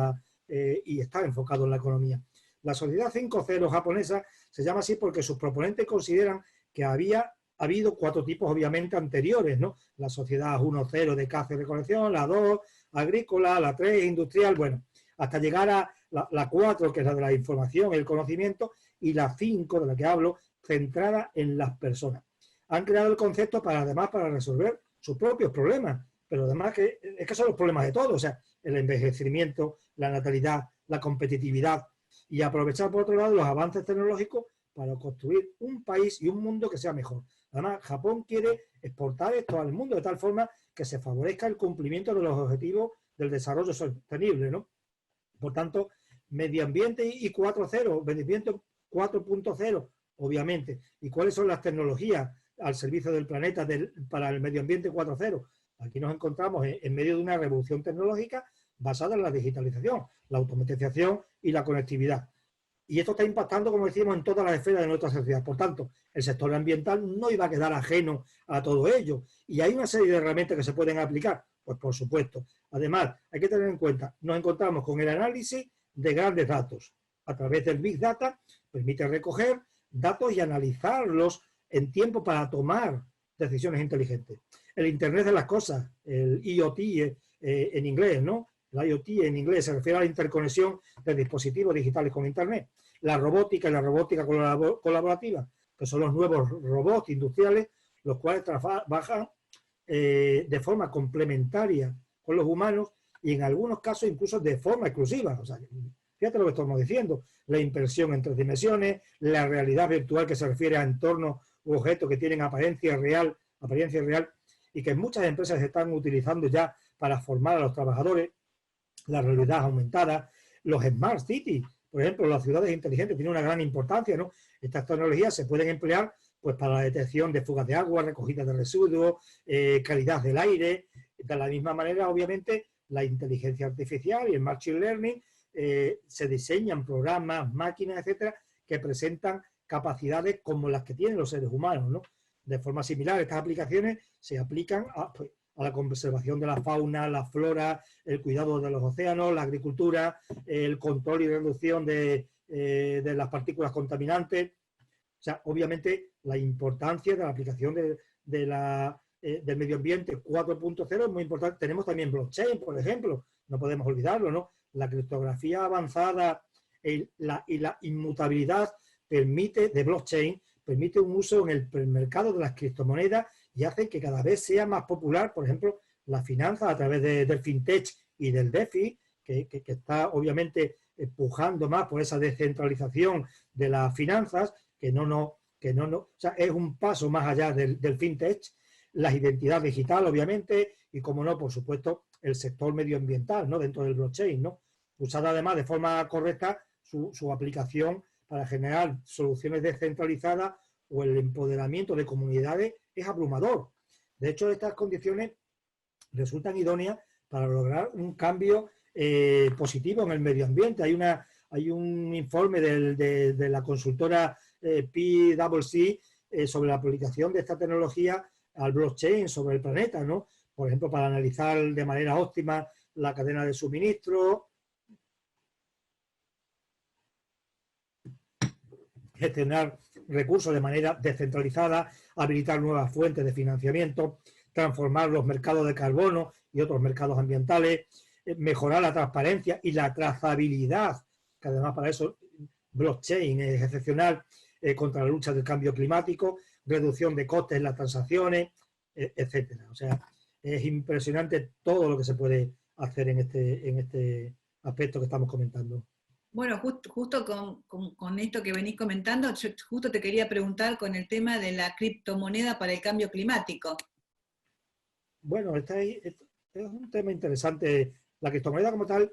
[SPEAKER 3] y está enfocado en la economía. La sociedad 5.0 japonesa se llama así porque sus proponentes consideran que había habido 4 tipos obviamente anteriores, ¿no? La sociedad 1.0 de caza y recolección, la 2 agrícola, la 3 industrial, bueno, hasta llegar a la 4, que es la de la información y el conocimiento, y la 5, de la que hablo, centrada en las personas. Han creado el concepto además para resolver sus propios problemas, pero además es que son los problemas de todos, o sea, el envejecimiento, la natalidad, la competitividad, y aprovechar por otro lado los avances tecnológicos para construir un país y un mundo que sea mejor. Además, Japón quiere exportar esto al mundo de tal forma que se favorezca el cumplimiento de los objetivos del desarrollo sostenible, ¿no? Por tanto, medio ambiente y 4.0, medio ambiente 4.0, obviamente. ¿Y cuáles son las tecnologías al servicio del planeta para el medio ambiente 4.0? Aquí nos encontramos en medio de una revolución tecnológica basada en la digitalización, la automatización y la conectividad. Y esto está impactando, como decimos, en todas las esferas de nuestra sociedad. Por tanto, el sector ambiental no iba a quedar ajeno a todo ello. Y hay una serie de herramientas que se pueden aplicar. Pues por supuesto. Además, hay que tener en cuenta, nos encontramos con el análisis de grandes datos. A través del Big Data permite recoger datos y analizarlos en tiempo para tomar decisiones inteligentes. El Internet de las cosas, el IoT en inglés, ¿no? La IoT en inglés se refiere a la interconexión de dispositivos digitales con Internet. La robótica y la robótica colaborativa, que son los nuevos robots industriales, los cuales trabajan de forma complementaria con los humanos y en algunos casos incluso de forma exclusiva. O sea, fíjate lo que estamos diciendo, la impresión en 3 dimensiones, la realidad virtual que se refiere a entornos u objetos que tienen apariencia real y que muchas empresas están utilizando ya para formar a los trabajadores, la realidad aumentada, los smart cities, por ejemplo, las ciudades inteligentes tienen una gran importancia, ¿no? Estas tecnologías se pueden emplear pues para la detección de fugas de agua, recogida de residuos, calidad del aire. De la misma manera, obviamente, la inteligencia artificial y el machine learning, se diseñan programas, máquinas, etcétera, que presentan capacidades como las que tienen los seres humanos, ¿no? De forma similar, estas aplicaciones se aplican a la conservación de la fauna, la flora, el cuidado de los océanos, la agricultura, el control y reducción de las partículas contaminantes. O sea, obviamente la importancia de la aplicación del medio ambiente 4.0 es muy importante. Tenemos también blockchain, por ejemplo, no podemos olvidarlo, ¿no? La criptografía avanzada y la inmutabilidad de blockchain permite un uso en el mercado de las criptomonedas y hace que cada vez sea más popular, por ejemplo, la finanza a través del fintech y del DeFi, que está obviamente empujando más por esa descentralización de las finanzas, o sea, es un paso más allá del fintech, la identidad digital, obviamente, y como no, por supuesto, el sector medioambiental, ¿no? Dentro del blockchain, ¿no? Usada además de forma correcta su aplicación para generar soluciones descentralizadas o el empoderamiento de comunidades es abrumador. De hecho, estas condiciones resultan idóneas para lograr un cambio positivo en el medio ambiente. Hay un informe de la consultora PwC sobre la aplicación de esta tecnología al blockchain sobre el planeta, ¿no? Por ejemplo, para analizar de manera óptima la cadena de suministro, gestionar recursos de manera descentralizada, habilitar nuevas fuentes de financiamiento, transformar los mercados de carbono y otros mercados ambientales, mejorar la transparencia y la trazabilidad, que además para eso blockchain es excepcional, contra la lucha del cambio climático, reducción de costes en las transacciones, etcétera. O sea, es impresionante todo lo que se puede hacer en este aspecto que estamos comentando.
[SPEAKER 1] Bueno, justo con esto que venís comentando, yo justo te quería preguntar con el tema de la criptomoneda para el cambio climático.
[SPEAKER 3] Bueno, este es un tema interesante. La criptomoneda como tal,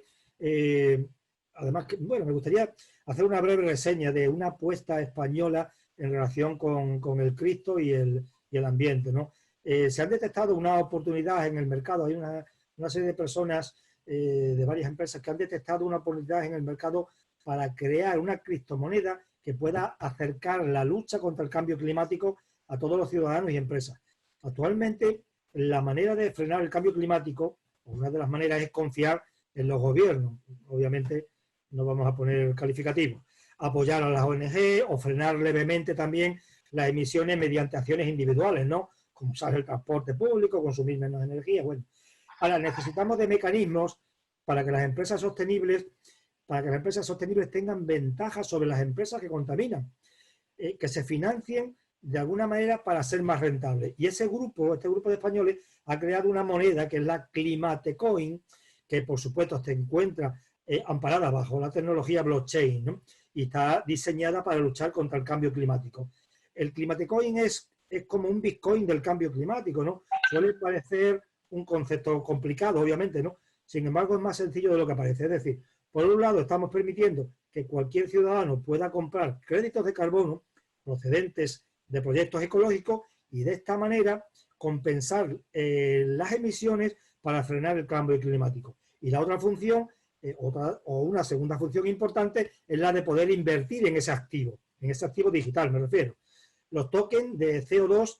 [SPEAKER 3] además, bueno, me gustaría hacer una breve reseña de una apuesta española en relación con el cripto y el ambiente, ¿no? Se han detectado unas oportunidades en el mercado. Hay una serie de personas de varias empresas que han detectado una oportunidad en el mercado para crear una criptomoneda que pueda acercar la lucha contra el cambio climático a todos los ciudadanos y empresas. Actualmente, la manera de frenar el cambio climático, una de las maneras es confiar en los gobiernos. Obviamente, no vamos a poner calificativos. Apoyar a las ONG o frenar levemente también las emisiones mediante acciones individuales, ¿no? Como usar el transporte público, consumir menos energía. Bueno, ahora necesitamos de mecanismos para que las empresas sostenibles tengan ventajas sobre las empresas que contaminan, que se financien de alguna manera para ser más rentables. Y este grupo de españoles ha creado una moneda que es la Climatecoin, que por supuesto se encuentra amparada bajo la tecnología blockchain, ¿no? Y está diseñada para luchar contra el cambio climático. El Climatecoin es como un Bitcoin del cambio climático, ¿no? Suele parecer un concepto complicado, obviamente, ¿no? Sin embargo, es más sencillo de lo que parece. Es decir, por un lado, estamos permitiendo que cualquier ciudadano pueda comprar créditos de carbono procedentes de proyectos ecológicos y de esta manera compensar las emisiones para frenar el cambio climático. Y la otra función, una segunda función importante, es la de poder invertir en ese activo digital, me refiero. Los tokens de CO2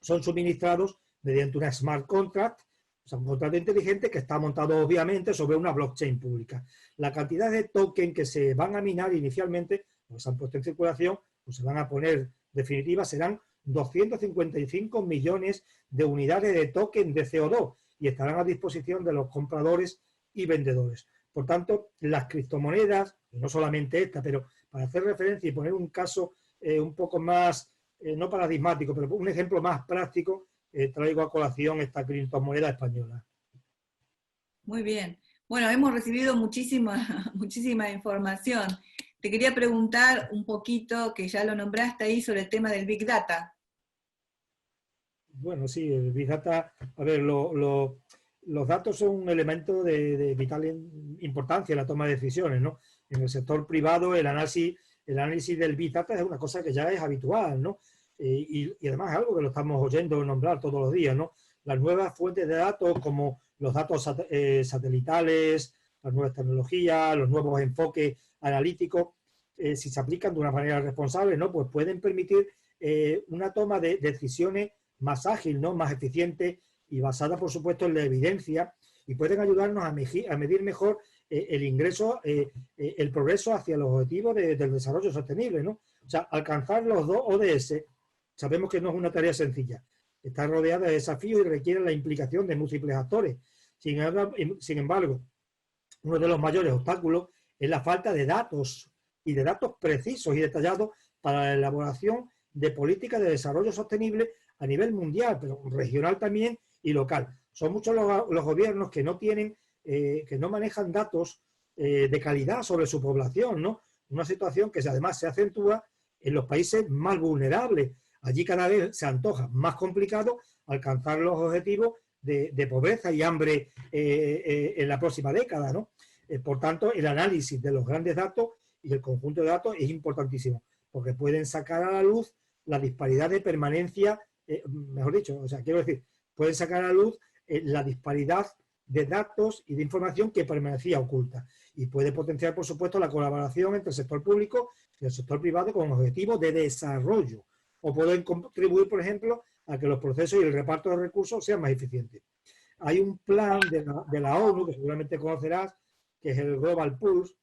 [SPEAKER 3] son suministrados mediante una smart contract, o sea, un contrato inteligente que está montado obviamente sobre una blockchain pública. La cantidad de tokens que se van a minar inicialmente, o se han puesto en circulación, o se van a poner definitivas, serán 255 millones de unidades de token de CO2 y estarán a disposición de los compradores y vendedores. Por tanto, las criptomonedas, y no solamente esta, pero para hacer referencia y poner un caso un poco más, no paradigmático, pero un ejemplo más práctico, traigo a colación esta criptomoneda española.
[SPEAKER 1] Muy bien. Bueno, hemos recibido muchísima información. Te quería preguntar un poquito, que ya lo nombraste ahí, sobre el tema del Big Data.
[SPEAKER 3] Bueno, sí, el Big Data, a ver, los datos son un elemento de vital importancia en la toma de decisiones, ¿no? En el sector privado el análisis del Big Data es una cosa que ya es habitual, ¿no? Y además es algo que lo estamos oyendo nombrar todos los días, ¿no? Las nuevas fuentes de datos, como los datos satelitales, las nuevas tecnologías, los nuevos enfoques analíticos, si se aplican de una manera responsable, ¿no? Pues pueden permitir una toma de decisiones más ágil, ¿no? Más eficiente y basada, por supuesto, en la evidencia, y pueden ayudarnos a medir mejor el ingreso, el progreso hacia los objetivos del desarrollo sostenible, ¿no? O sea, alcanzar los 2 ODS sabemos que no es una tarea sencilla. Está rodeada de desafíos y requiere la implicación de múltiples actores. Sin embargo, uno de los mayores obstáculos es la falta de datos, y de datos precisos y detallados para la elaboración de políticas de desarrollo sostenible a nivel mundial, pero regional también y local. Son muchos los gobiernos que no tienen, que no manejan datos de calidad sobre su población, ¿no? Una situación que además se acentúa en los países más vulnerables. Allí cada vez se antoja más complicado alcanzar los objetivos de pobreza y hambre en la próxima década, ¿no? Por tanto, el análisis de los grandes datos y el conjunto de datos es importantísimo, porque pueden sacar a la luz la disparidad de permanencia, mejor dicho, o sea, quiero decir, pueden sacar a la luz la disparidad de datos y de información que permanecía oculta, y puede potenciar, por supuesto, la colaboración entre el sector público y el sector privado con objetivos de desarrollo, o pueden contribuir, por ejemplo, a que los procesos y el reparto de recursos sean más eficientes. Hay un plan de la ONU, que seguramente conocerás, que es el Global Pulse,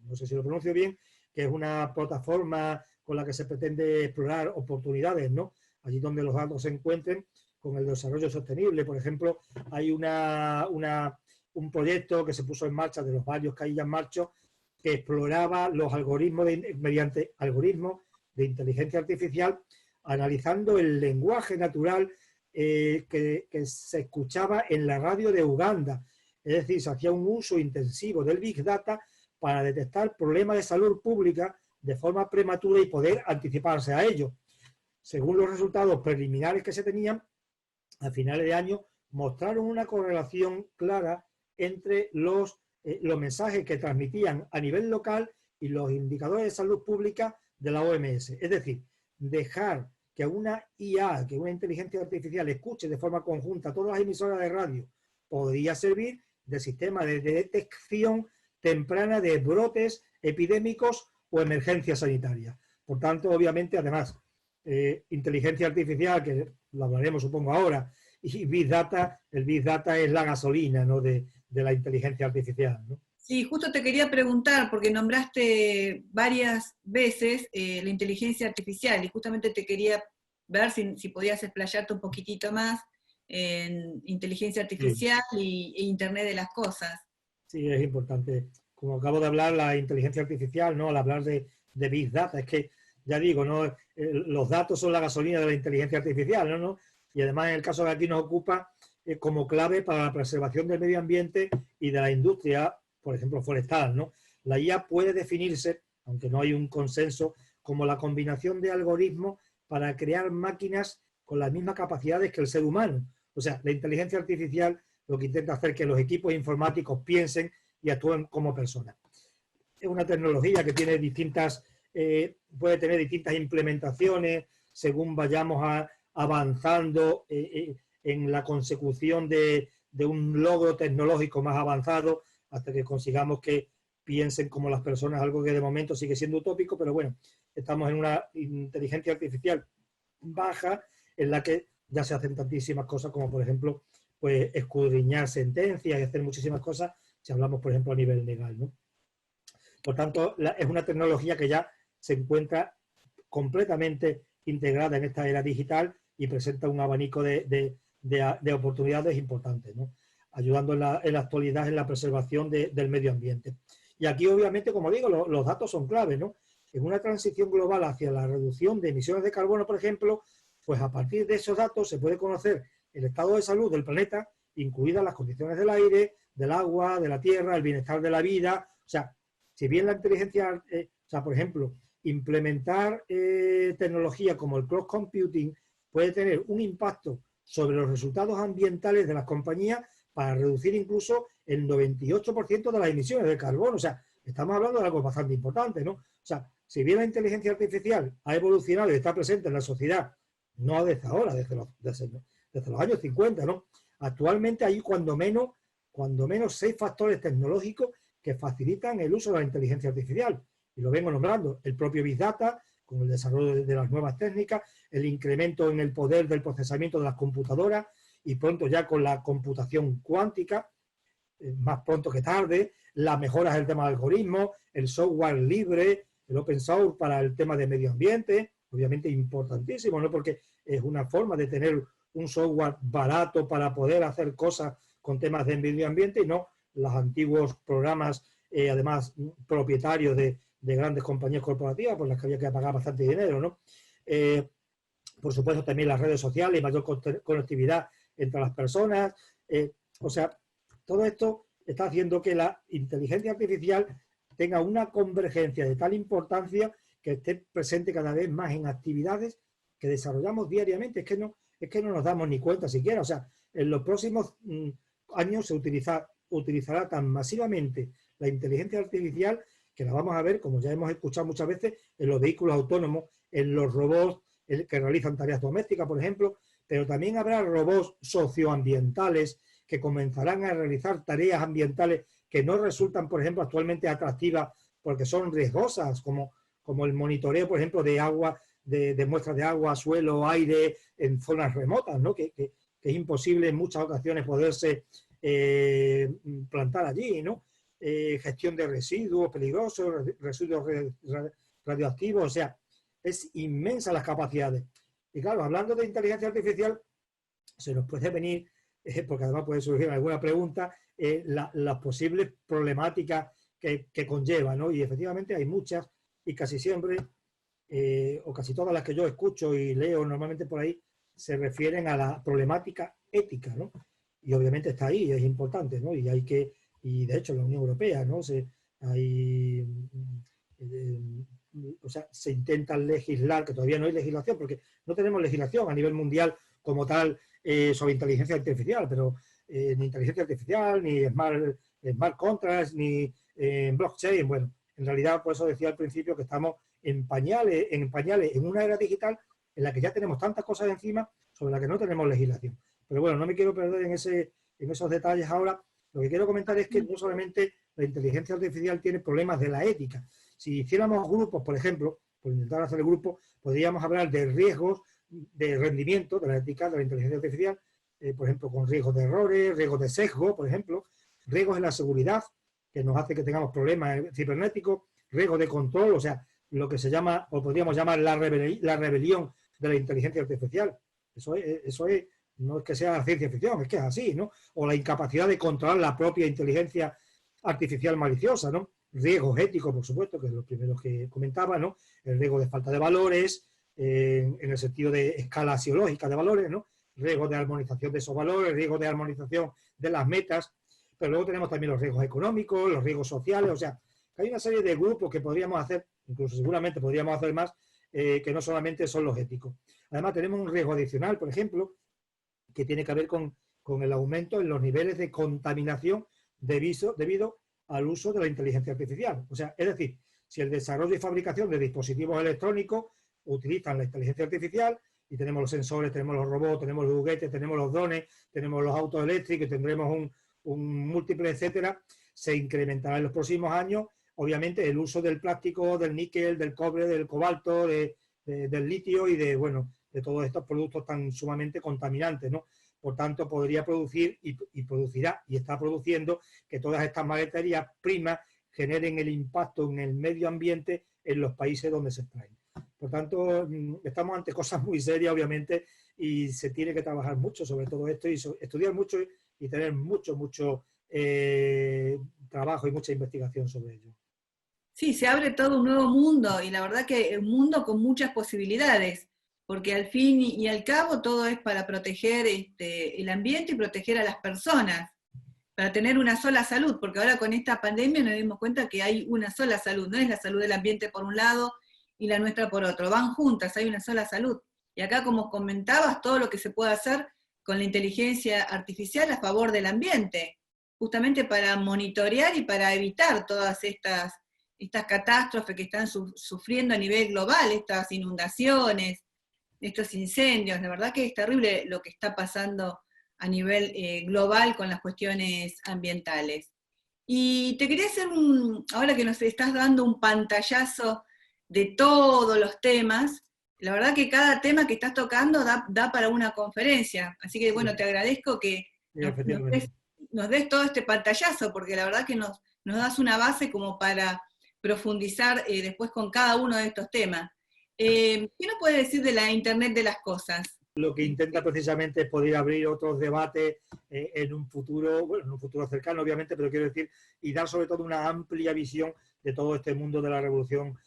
[SPEAKER 3] no sé si lo pronuncio bien, que es una plataforma con la que se pretende explorar oportunidades, ¿no? Allí donde los datos se encuentren con el desarrollo sostenible. Por ejemplo, hay un proyecto que se puso en marcha, de los varios que hay ya en marcha, que exploraba los algoritmos mediante algoritmos de inteligencia artificial analizando el lenguaje natural que se escuchaba en la radio de Uganda. Es decir, se hacía un uso intensivo del Big Data para detectar problemas de salud pública de forma prematura y poder anticiparse a ello. Según los resultados preliminares que se tenían, a finales de año mostraron una correlación clara entre los mensajes que transmitían a nivel local y los indicadores de salud pública de la OMS. Es decir, dejar que una IA, que una inteligencia artificial escuche de forma conjunta todas las emisoras de radio, podría servir de sistema de detección temprana de brotes epidémicos o emergencias sanitarias. Por tanto, obviamente, además, inteligencia artificial, que lo hablaremos supongo ahora, y Big Data, el Big Data es la gasolina, ¿no?, de la inteligencia artificial, ¿no?
[SPEAKER 1] Sí, justo te quería preguntar, porque nombraste varias veces la inteligencia artificial, y justamente te quería ver si podías explayarte un poquitito más en inteligencia artificial e Internet de las cosas.
[SPEAKER 3] Sí, es importante. Como acabo de hablar, la inteligencia artificial, ¿no?, al hablar de Big Data, es que, ya digo, ¿no?, los datos son la gasolina de la inteligencia artificial, ¿no? Y además, en el caso que aquí nos ocupa, como clave para la preservación del medio ambiente y de la industria, por ejemplo, forestal, ¿no? La IA puede definirse, aunque no hay un consenso, como la combinación de algoritmos para crear máquinas con las mismas capacidades que el ser humano. O sea, la inteligencia artificial lo que intenta hacer es que los equipos informáticos piensen y actúen como personas. Es una tecnología que tiene puede tener distintas implementaciones según vayamos avanzando en la consecución de un logro tecnológico más avanzado, hasta que consigamos que piensen como las personas, algo que de momento sigue siendo utópico, pero bueno, estamos en una inteligencia artificial baja en la que ya se hacen tantísimas cosas como, por ejemplo, pues escudriñar sentencias y hacer muchísimas cosas, si hablamos, por ejemplo, a nivel legal, ¿no? Por tanto, es una tecnología que ya se encuentra completamente integrada en esta era digital y presenta un abanico de oportunidades importantes, ¿no?, ayudando en la actualidad en la preservación del medio ambiente. Y aquí, obviamente, como digo, los datos son claves, ¿no? En una transición global hacia la reducción de emisiones de carbono, por ejemplo, pues a partir de esos datos se puede conocer el estado de salud del planeta, incluidas las condiciones del aire, del agua, de la tierra, el bienestar de la vida. O sea, si bien la inteligencia, por ejemplo, implementar tecnología como el cloud computing puede tener un impacto sobre los resultados ambientales de las compañías para reducir incluso el 98% de las emisiones de carbono. O sea, estamos hablando de algo bastante importante, ¿no? O sea, si bien la inteligencia artificial ha evolucionado y está presente en la sociedad, no desde ahora, desde los años 50, ¿no? Actualmente hay cuando menos 6 factores tecnológicos que facilitan el uso de la inteligencia artificial. Y lo vengo nombrando: el propio Big Data, con el desarrollo de las nuevas técnicas, el incremento en el poder del procesamiento de las computadoras, y pronto ya con la computación cuántica, más pronto que tarde, las mejoras del tema de algoritmos, el software libre, el open source para el tema de medio ambiente, obviamente importantísimo, ¿no?, porque es una forma de tener un software barato para poder hacer cosas con temas de medio ambiente y no los antiguos programas, además propietarios de grandes compañías corporativas, por las que había que pagar bastante dinero, ¿no? Por supuesto, también las redes sociales, mayor conectividad entre las personas. O sea, todo esto está haciendo que la inteligencia artificial tenga una convergencia de tal importancia que esté presente cada vez más en actividades que desarrollamos diariamente. Es que no nos damos ni cuenta siquiera. O sea, en los próximos años se utilizará tan masivamente la inteligencia artificial que la vamos a ver, como ya hemos escuchado muchas veces, en los vehículos autónomos, en los robots que realizan tareas domésticas, por ejemplo, pero también habrá robots socioambientales que comenzarán a realizar tareas ambientales que no resultan, por ejemplo, actualmente atractivas porque son riesgosas, como el monitoreo, por ejemplo, de agua, de muestras de agua, suelo, aire, en zonas remotas, ¿no? Que es imposible en muchas ocasiones poderse plantar allí, ¿no? Gestión de residuos peligrosos, residuos radioactivos. O sea, es inmensa las capacidades. Y claro, hablando de inteligencia artificial, se nos puede venir, porque además puede surgir alguna pregunta, las posibles problemáticas que conlleva, ¿no? Y efectivamente hay muchas, y casi siempre o casi todas las que yo escucho y leo normalmente por ahí, se refieren a la problemática ética, ¿no? Y obviamente está ahí, es importante, ¿no? Y de hecho en la Unión Europea, ¿no? O sea, se intenta legislar, que todavía no hay legislación, porque no tenemos legislación a nivel mundial como tal sobre inteligencia artificial, pero ni inteligencia artificial, ni smart contracts, ni blockchain. Bueno, en realidad, por eso decía al principio que estamos en pañales en una era digital en la que ya tenemos tantas cosas encima sobre las que no tenemos legislación. Pero bueno, no me quiero perder en esos detalles ahora. Lo que quiero comentar es que no solamente la inteligencia artificial tiene problemas de la ética. Si hiciéramos grupos, por ejemplo, por intentar hacer el grupo, podríamos hablar de riesgos de rendimiento de la ética de la inteligencia artificial, por ejemplo, con riesgos de errores, riesgos de sesgo, por ejemplo, riesgos en la seguridad, que nos hace que tengamos problemas cibernéticos, riesgos de control, o sea, lo que se llama, o podríamos llamar la rebelión de la inteligencia artificial. Eso es, no es que sea ciencia ficción, es que es así, ¿no? O la incapacidad de controlar la propia inteligencia artificial maliciosa, ¿no? Riesgos éticos, por supuesto, que es lo primero que comentaba, ¿no? El riesgo de falta de valores, en el sentido de escala axiológica de valores, ¿no? Riesgo de armonización de esos valores, riesgo de armonización de las metas, pero luego tenemos también los riesgos económicos, los riesgos sociales, o sea, hay una serie de grupos que podríamos hacer, incluso seguramente podríamos hacer más, que no solamente son los éticos. Además tenemos un riesgo adicional, por ejemplo, que tiene que ver con el aumento en los niveles de contaminación debido al uso de la inteligencia artificial. O sea, es decir, si el desarrollo y fabricación de dispositivos electrónicos utilizan la inteligencia artificial, y tenemos los sensores, tenemos los robots, tenemos los juguetes, tenemos los drones, tenemos los autos eléctricos, tendremos un múltiple, etcétera, se incrementará en los próximos años, obviamente, el uso del plástico, del níquel, del cobre, del cobalto, del litio y de todos estos productos tan sumamente contaminantes, ¿no? Por tanto, podría producir y producirá y está produciendo que todas estas materias primas generen el impacto en el medio ambiente en los países donde se extraen. Por tanto, estamos ante cosas muy serias, obviamente, y se tiene que trabajar mucho sobre todo esto y estudiar mucho y tener mucho trabajo y mucha investigación sobre ello.
[SPEAKER 1] Sí, se abre todo un nuevo mundo y la verdad que un mundo con muchas posibilidades, porque al fin y al cabo todo es para proteger el ambiente y proteger a las personas, para tener una sola salud, porque ahora con esta pandemia nos dimos cuenta que hay una sola salud, no es la salud del ambiente por un lado y la nuestra por otro, van juntas, hay una sola salud. Y acá, como comentabas, todo lo que se puede hacer con la inteligencia artificial a favor del ambiente, justamente para monitorear y para evitar todas estas catástrofes que están sufriendo a nivel global, estas inundaciones, estos incendios. La verdad que es terrible lo que está pasando a nivel global con las cuestiones ambientales. Y te quería hacer ahora que nos estás dando un pantallazo de todos los temas, la verdad que cada tema que estás tocando da para una conferencia, así que bueno, te agradezco que nos des todo este pantallazo, porque la verdad que nos das una base como para profundizar después con cada uno de estos temas. ¿Qué nos puedes decir de la Internet de las cosas?
[SPEAKER 3] Lo que intenta precisamente es poder abrir otros debates en un futuro, bueno, en un futuro cercano obviamente, pero quiero decir, y dar sobre todo una amplia visión de todo este mundo de la revolución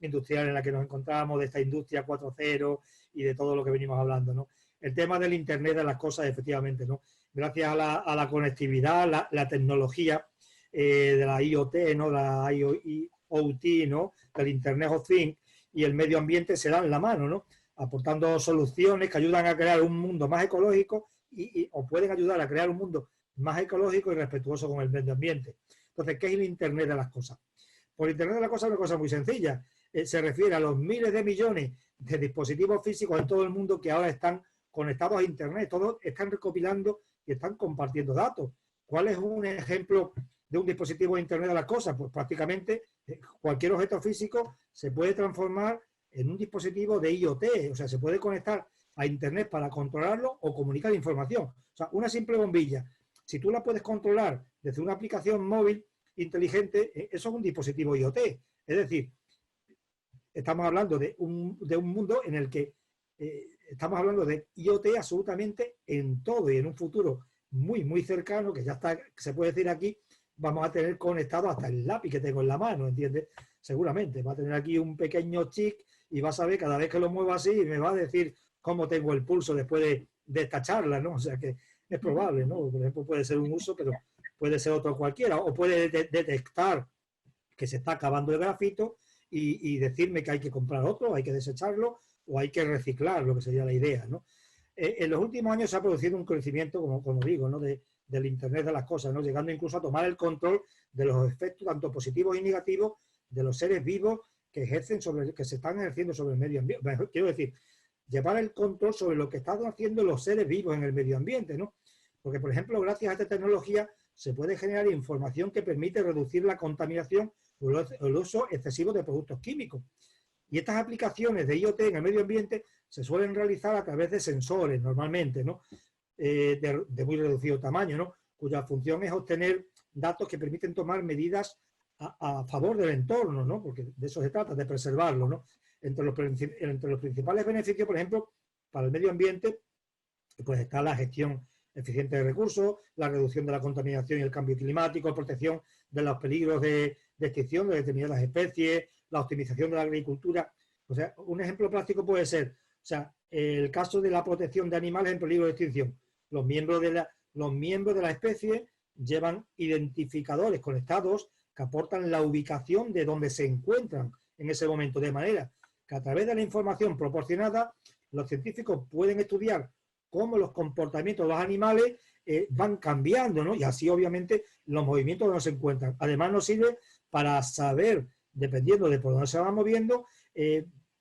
[SPEAKER 3] industrial en la que nos encontramos, de esta industria 4.0 y de todo lo que venimos hablando, ¿no? El tema del Internet de las cosas, efectivamente, ¿no? Gracias a la conectividad, la tecnología de la IoT, ¿no? La IoT, ¿no? Del Internet of Things y el medio ambiente se dan la mano, ¿no? Aportando soluciones que ayudan a crear un mundo más ecológico o pueden ayudar a crear un mundo más ecológico y respetuoso con el medio ambiente. Entonces, ¿qué es el Internet de las cosas? Por Internet de las cosas es una cosa muy sencilla. Se refiere a los miles de millones de dispositivos físicos en todo el mundo que ahora están conectados a Internet. Todos están recopilando y están compartiendo datos. ¿Cuál es un ejemplo de un dispositivo de Internet de las cosas? Pues prácticamente cualquier objeto físico se puede transformar en un dispositivo de IoT. O sea, se puede conectar a Internet para controlarlo o comunicar información. O sea, una simple bombilla, si tú la puedes controlar desde una aplicación móvil inteligente, eso es un dispositivo IoT. Es decir, estamos hablando de un mundo en el que estamos hablando de IoT absolutamente en todo y en un futuro muy cercano, que ya está, se puede decir aquí, vamos a tener conectado hasta el lápiz que tengo en la mano, ¿entiendes? seguramente. Va a tener aquí un pequeño chip y va a saber cada vez que lo mueva así y me va a decir cómo tengo el pulso después de esta charla, ¿no? O sea que es probable, ¿no? Por ejemplo, puede ser un uso, pero puede ser otro cualquiera. O puede detectar que se está acabando el grafito y decirme que hay que comprar otro, hay que desecharlo o hay que reciclar, lo que sería la idea, ¿no? En los últimos años se ha producido un crecimiento, como digo, ¿no? del Internet de las cosas, ¿no? Llegando incluso a tomar el control de los efectos, tanto positivos y negativos, de los seres vivos que se están ejerciendo sobre el medio ambiente. Quiero decir, llevar el control sobre lo que están haciendo los seres vivos en el medio ambiente, ¿no? Porque, por ejemplo, gracias a esta tecnología se puede generar información que permite reducir la contaminación o el uso excesivo de productos químicos. Y estas aplicaciones de IoT en el medio ambiente se suelen realizar a través de sensores, normalmente, ¿no? De muy reducido tamaño, ¿no? Cuya función es obtener datos que permiten tomar medidas a favor del entorno, ¿no? Porque de eso se trata, de preservarlo, ¿no? Entre los principales beneficios, por ejemplo, para el medio ambiente, pues está la gestión eficiente de recursos, la reducción de la contaminación y el cambio climático, protección de los peligros de extinción de determinadas especies, la optimización de la agricultura. O sea, un ejemplo práctico puede ser, o sea, el caso de la protección de animales en peligro de extinción. Los miembros de la especie llevan identificadores conectados que aportan la ubicación de donde se encuentran en ese momento, de manera que a través de la información proporcionada, los científicos pueden estudiar cómo los comportamientos de los animales van cambiando, ¿no? Y así, obviamente, los movimientos donde se encuentran. Además, nos sirve para saber, dependiendo de por dónde se van moviendo,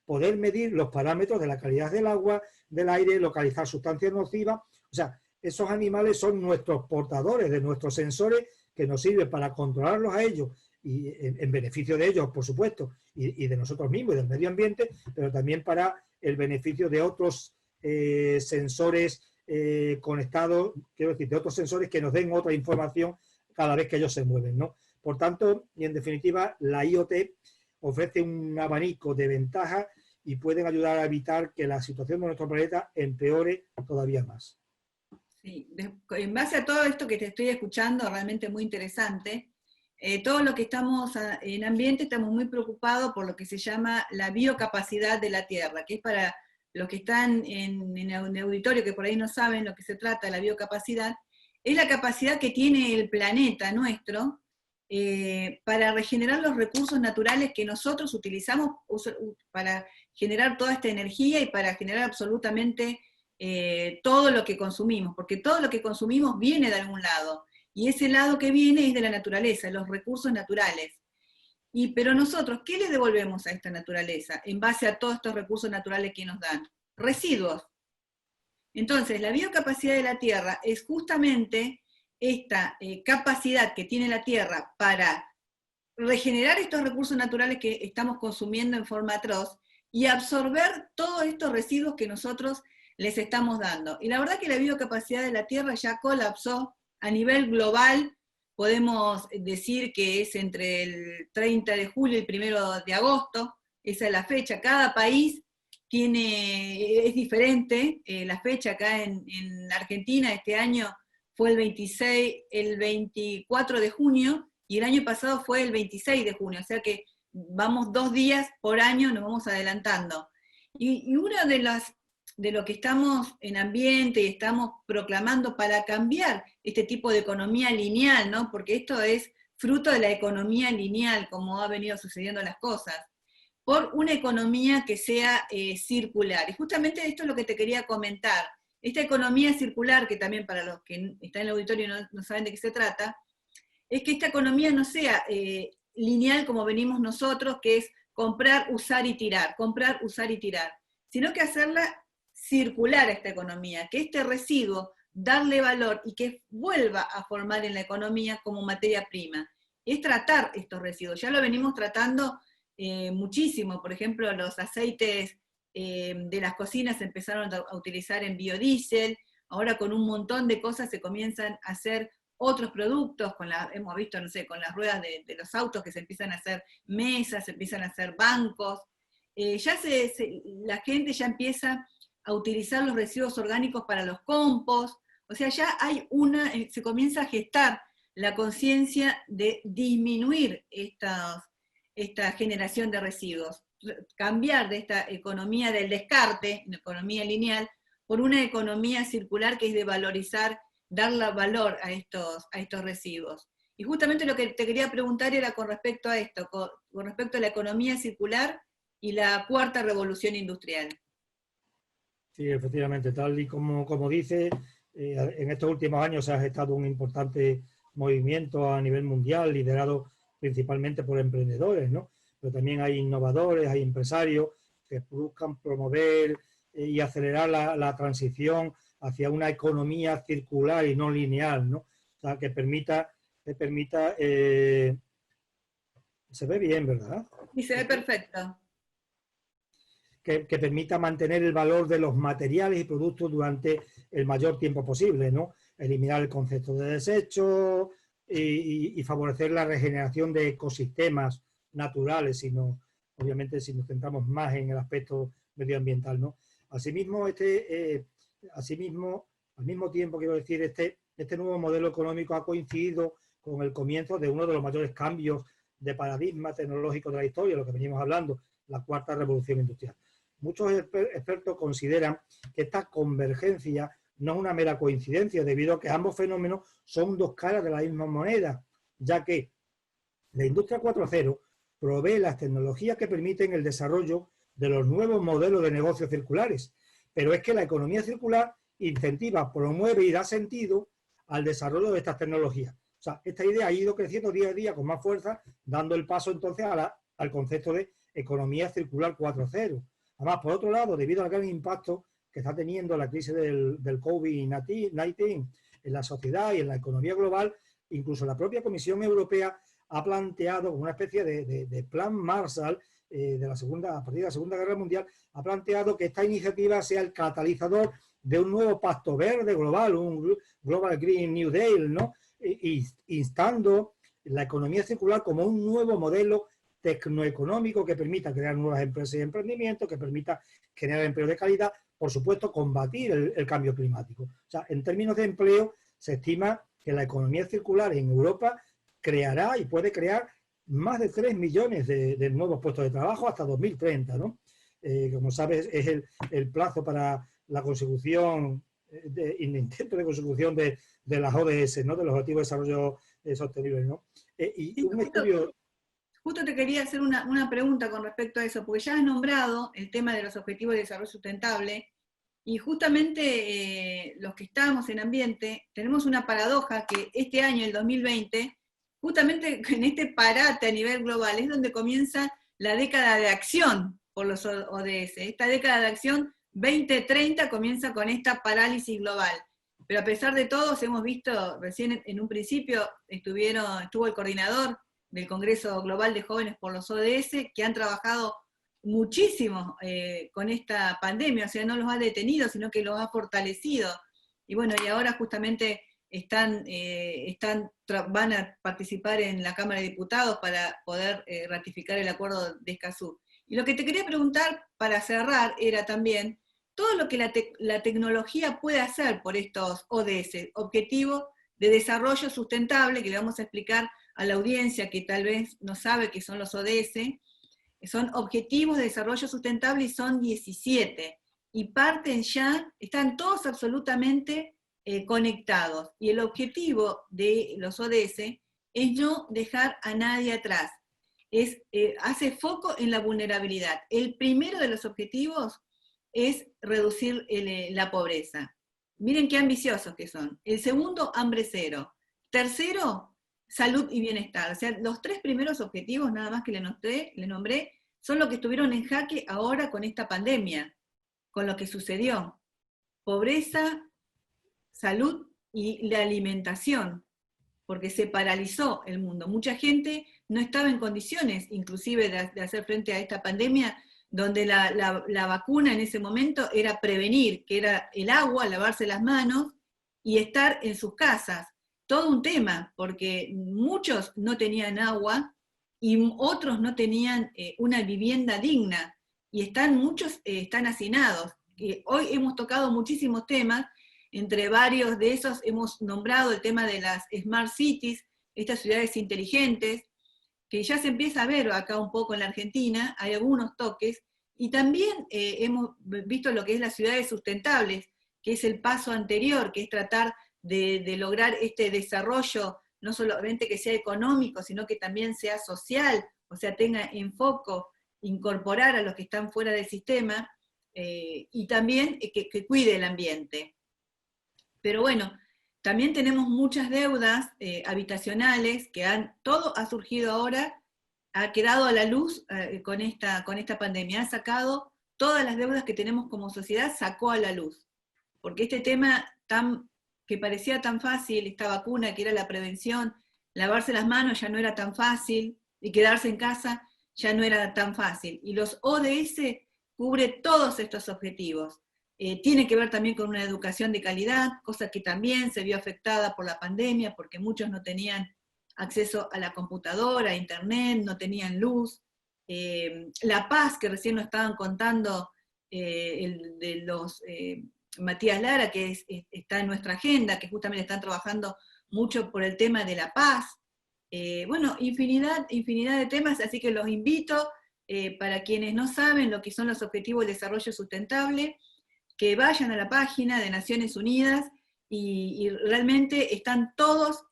[SPEAKER 3] poder medir los parámetros de la calidad del agua, del aire, localizar sustancias nocivas. O sea, esos animales son nuestros portadores de nuestros sensores que nos sirven para controlarlos a ellos y en beneficio de ellos, por supuesto, y de nosotros mismos y del medio ambiente, pero también para el beneficio de otros sensores conectados, quiero decir, de otros sensores que nos den otra información cada vez que ellos se mueven, ¿no? Por tanto, y en definitiva, la IoT ofrece un abanico de ventajas y pueden ayudar a evitar que la situación de nuestro planeta empeore todavía más.
[SPEAKER 1] Sí, en base a todo esto que te estoy escuchando, realmente muy interesante, todo lo que estamos en ambiente estamos muy preocupados por lo que se llama la biocapacidad de la Tierra, que es para los que están en el auditorio que por ahí no saben lo que se trata de la biocapacidad, es la capacidad que tiene el planeta nuestro para regenerar los recursos naturales que nosotros utilizamos para generar toda esta energía y para generar absolutamente todo lo que consumimos, porque todo lo que consumimos viene de algún lado, y ese lado que viene es de la naturaleza, los recursos naturales. Pero nosotros, ¿qué le devolvemos a esta naturaleza en base a todos estos recursos naturales que nos dan? Residuos. Entonces, la biocapacidad de la Tierra es justamente esta capacidad que tiene la Tierra para regenerar estos recursos naturales que estamos consumiendo en forma atroz y absorber todos estos residuos que nosotros les estamos dando. Y la verdad que la biocapacidad de la Tierra ya colapsó a nivel global. Podemos decir que es entre el 30 de julio y el 1 de agosto, esa es la fecha. Cada país es diferente. La fecha acá en Argentina este año fue el 24 de junio, y el año pasado fue el 26 de junio, o sea que vamos 2 días por año, nos vamos adelantando. Y una de lo que estamos en ambiente y estamos proclamando para cambiar este tipo de economía lineal, ¿no? Porque esto es fruto de la economía lineal, como ha venido sucediendo las cosas, por una economía que sea circular. Y justamente esto es lo que te quería comentar. Esta economía circular, que también para los que están en el auditorio no saben de qué se trata, es que esta economía no sea lineal como venimos nosotros, que es comprar, usar y tirar, comprar, usar y tirar, sino que hacerla circular esta economía, que este residuo, darle valor y que vuelva a formar en la economía como materia prima. Es tratar estos residuos, ya lo venimos tratando muchísimo, por ejemplo, los aceites de las cocinas se empezaron a utilizar en biodiesel, ahora con un montón de cosas se comienzan a hacer otros productos, hemos visto, no sé, con las ruedas de los autos que se empiezan a hacer mesas, se empiezan a hacer bancos, la gente ya empieza a utilizar los residuos orgánicos para los compost, o sea, ya se comienza a gestar la conciencia de disminuir esta generación de residuos, cambiar de esta economía del descarte, una economía lineal, por una economía circular que es de valorizar, darle valor a estos residuos. Y justamente lo que te quería preguntar era con respecto a esto, con respecto a la economía circular y la cuarta revolución industrial.
[SPEAKER 3] Sí, efectivamente, tal y como dice, en estos últimos años se ha gestado un importante movimiento a nivel mundial, liderado principalmente por emprendedores, ¿no? Pero también hay innovadores, hay empresarios que buscan promover y acelerar la transición hacia una economía circular y no lineal, ¿no? O sea, que permita se ve bien, ¿verdad?
[SPEAKER 1] Sí, se ve perfecto.
[SPEAKER 3] Que permita mantener el valor de los materiales y productos durante el mayor tiempo posible, ¿no? Eliminar el concepto de desecho y favorecer la regeneración de ecosistemas naturales, obviamente si nos centramos más en el aspecto medioambiental, ¿no? Asimismo, al mismo tiempo, quiero decir, este nuevo modelo económico ha coincidido con el comienzo de uno de los mayores cambios de paradigma tecnológico de la historia, lo que venimos hablando, la cuarta revolución industrial. Muchos expertos consideran que esta convergencia no es una mera coincidencia, debido a que ambos fenómenos son dos caras de la misma moneda, ya que la industria 4.0 provee las tecnologías que permiten el desarrollo de los nuevos modelos de negocios circulares, pero es que la economía circular incentiva, promueve y da sentido al desarrollo de estas tecnologías. O sea, esta idea ha ido creciendo día a día con más fuerza, dando el paso entonces al concepto de economía circular 4.0. Además, por otro lado, debido al gran impacto que está teniendo la crisis del COVID-19 en la sociedad y en la economía global, incluso la propia Comisión Europea ha planteado una especie de plan Marshall a partir de la Segunda Guerra Mundial, ha planteado que esta iniciativa sea el catalizador de un nuevo pacto verde global, un Global Green New Deal, ¿no? Instando la economía circular como un nuevo modelo tecnoeconómico que permita crear nuevas empresas y emprendimientos, que permita generar empleo de calidad, por supuesto, combatir el cambio climático. O sea, en términos de empleo, se estima que la economía circular en Europa creará y puede crear más de 3 millones de nuevos puestos de trabajo hasta 2030, ¿no? Como sabes, es el plazo para la consecución, el intento de consecución de las ODS, ¿no? De los Objetivos de Desarrollo Sostenible, ¿no? Y un estudio...
[SPEAKER 1] Justo te quería hacer una pregunta con respecto a eso, porque ya has nombrado el tema de los Objetivos de Desarrollo Sustentable, y justamente los que estamos en ambiente, tenemos una paradoja que este año, el 2020, justamente en este parate a nivel global, es donde comienza la década de acción por los ODS. Esta década de acción 2030 comienza con esta parálisis global. Pero a pesar de todo, hemos visto, recién en un principio estuvo el coordinador del Congreso Global de Jóvenes por los ODS, que han trabajado muchísimo con esta pandemia, o sea, no los ha detenido, sino que los ha fortalecido. Y bueno, y ahora justamente van a participar en la Cámara de Diputados para poder ratificar el acuerdo de Escazú. Y lo que te quería preguntar para cerrar era también todo lo que la tecnología puede hacer por estos ODS, Objetivos de Desarrollo Sustentable, que le vamos a explicar a la audiencia que tal vez no sabe qué son los ODS. Son Objetivos de Desarrollo Sustentable y son 17. Y están todos absolutamente conectados. Y el objetivo de los ODS es no dejar a nadie atrás. Hace foco en la vulnerabilidad. El primero de los objetivos es reducir la pobreza. Miren qué ambiciosos que son. El segundo, hambre cero. Tercero, salud y bienestar. O sea, los 3 primeros objetivos, nada más que le nombré, son los que estuvieron en jaque ahora con esta pandemia, con lo que sucedió. Pobreza, salud y la alimentación, porque se paralizó el mundo. Mucha gente no estaba en condiciones, inclusive, de hacer frente a esta pandemia, donde la vacuna en ese momento era prevenir, que era el agua, lavarse las manos y estar en sus casas. Todo un tema, porque muchos no tenían agua y otros no tenían una vivienda digna, y muchos están hacinados. Hoy hemos tocado muchísimos temas, entre varios de esos hemos nombrado el tema de las Smart Cities, estas ciudades inteligentes, que ya se empieza a ver acá un poco en la Argentina, hay algunos toques, y también hemos visto lo que es las ciudades sustentables, que es el paso anterior, que es tratar de lograr este desarrollo, no solamente que sea económico, sino que también sea social, o sea, tenga enfoque, incorporar a los que están fuera del sistema, y también que cuide el ambiente. Pero bueno, también tenemos muchas deudas habitacionales, todo ha surgido ahora, ha quedado a la luz con esta pandemia, ha sacado todas las deudas que tenemos como sociedad, sacó a la luz. Porque este tema que parecía tan fácil, esta vacuna que era la prevención, lavarse las manos ya no era tan fácil, y quedarse en casa ya no era tan fácil. Y los ODS cubre todos estos objetivos. Tiene que ver también con una educación de calidad, cosa que también se vio afectada por la pandemia, porque muchos no tenían acceso a la computadora, a internet, no tenían luz. La paz, que recién nos estaban contando de los Matías Lara, que está en nuestra agenda, que justamente están trabajando mucho por el tema de la paz. Bueno, infinidad de temas, así que los invito, para quienes no saben lo que son los Objetivos de Desarrollo Sustentable, que vayan a la página de Naciones Unidas y realmente están todos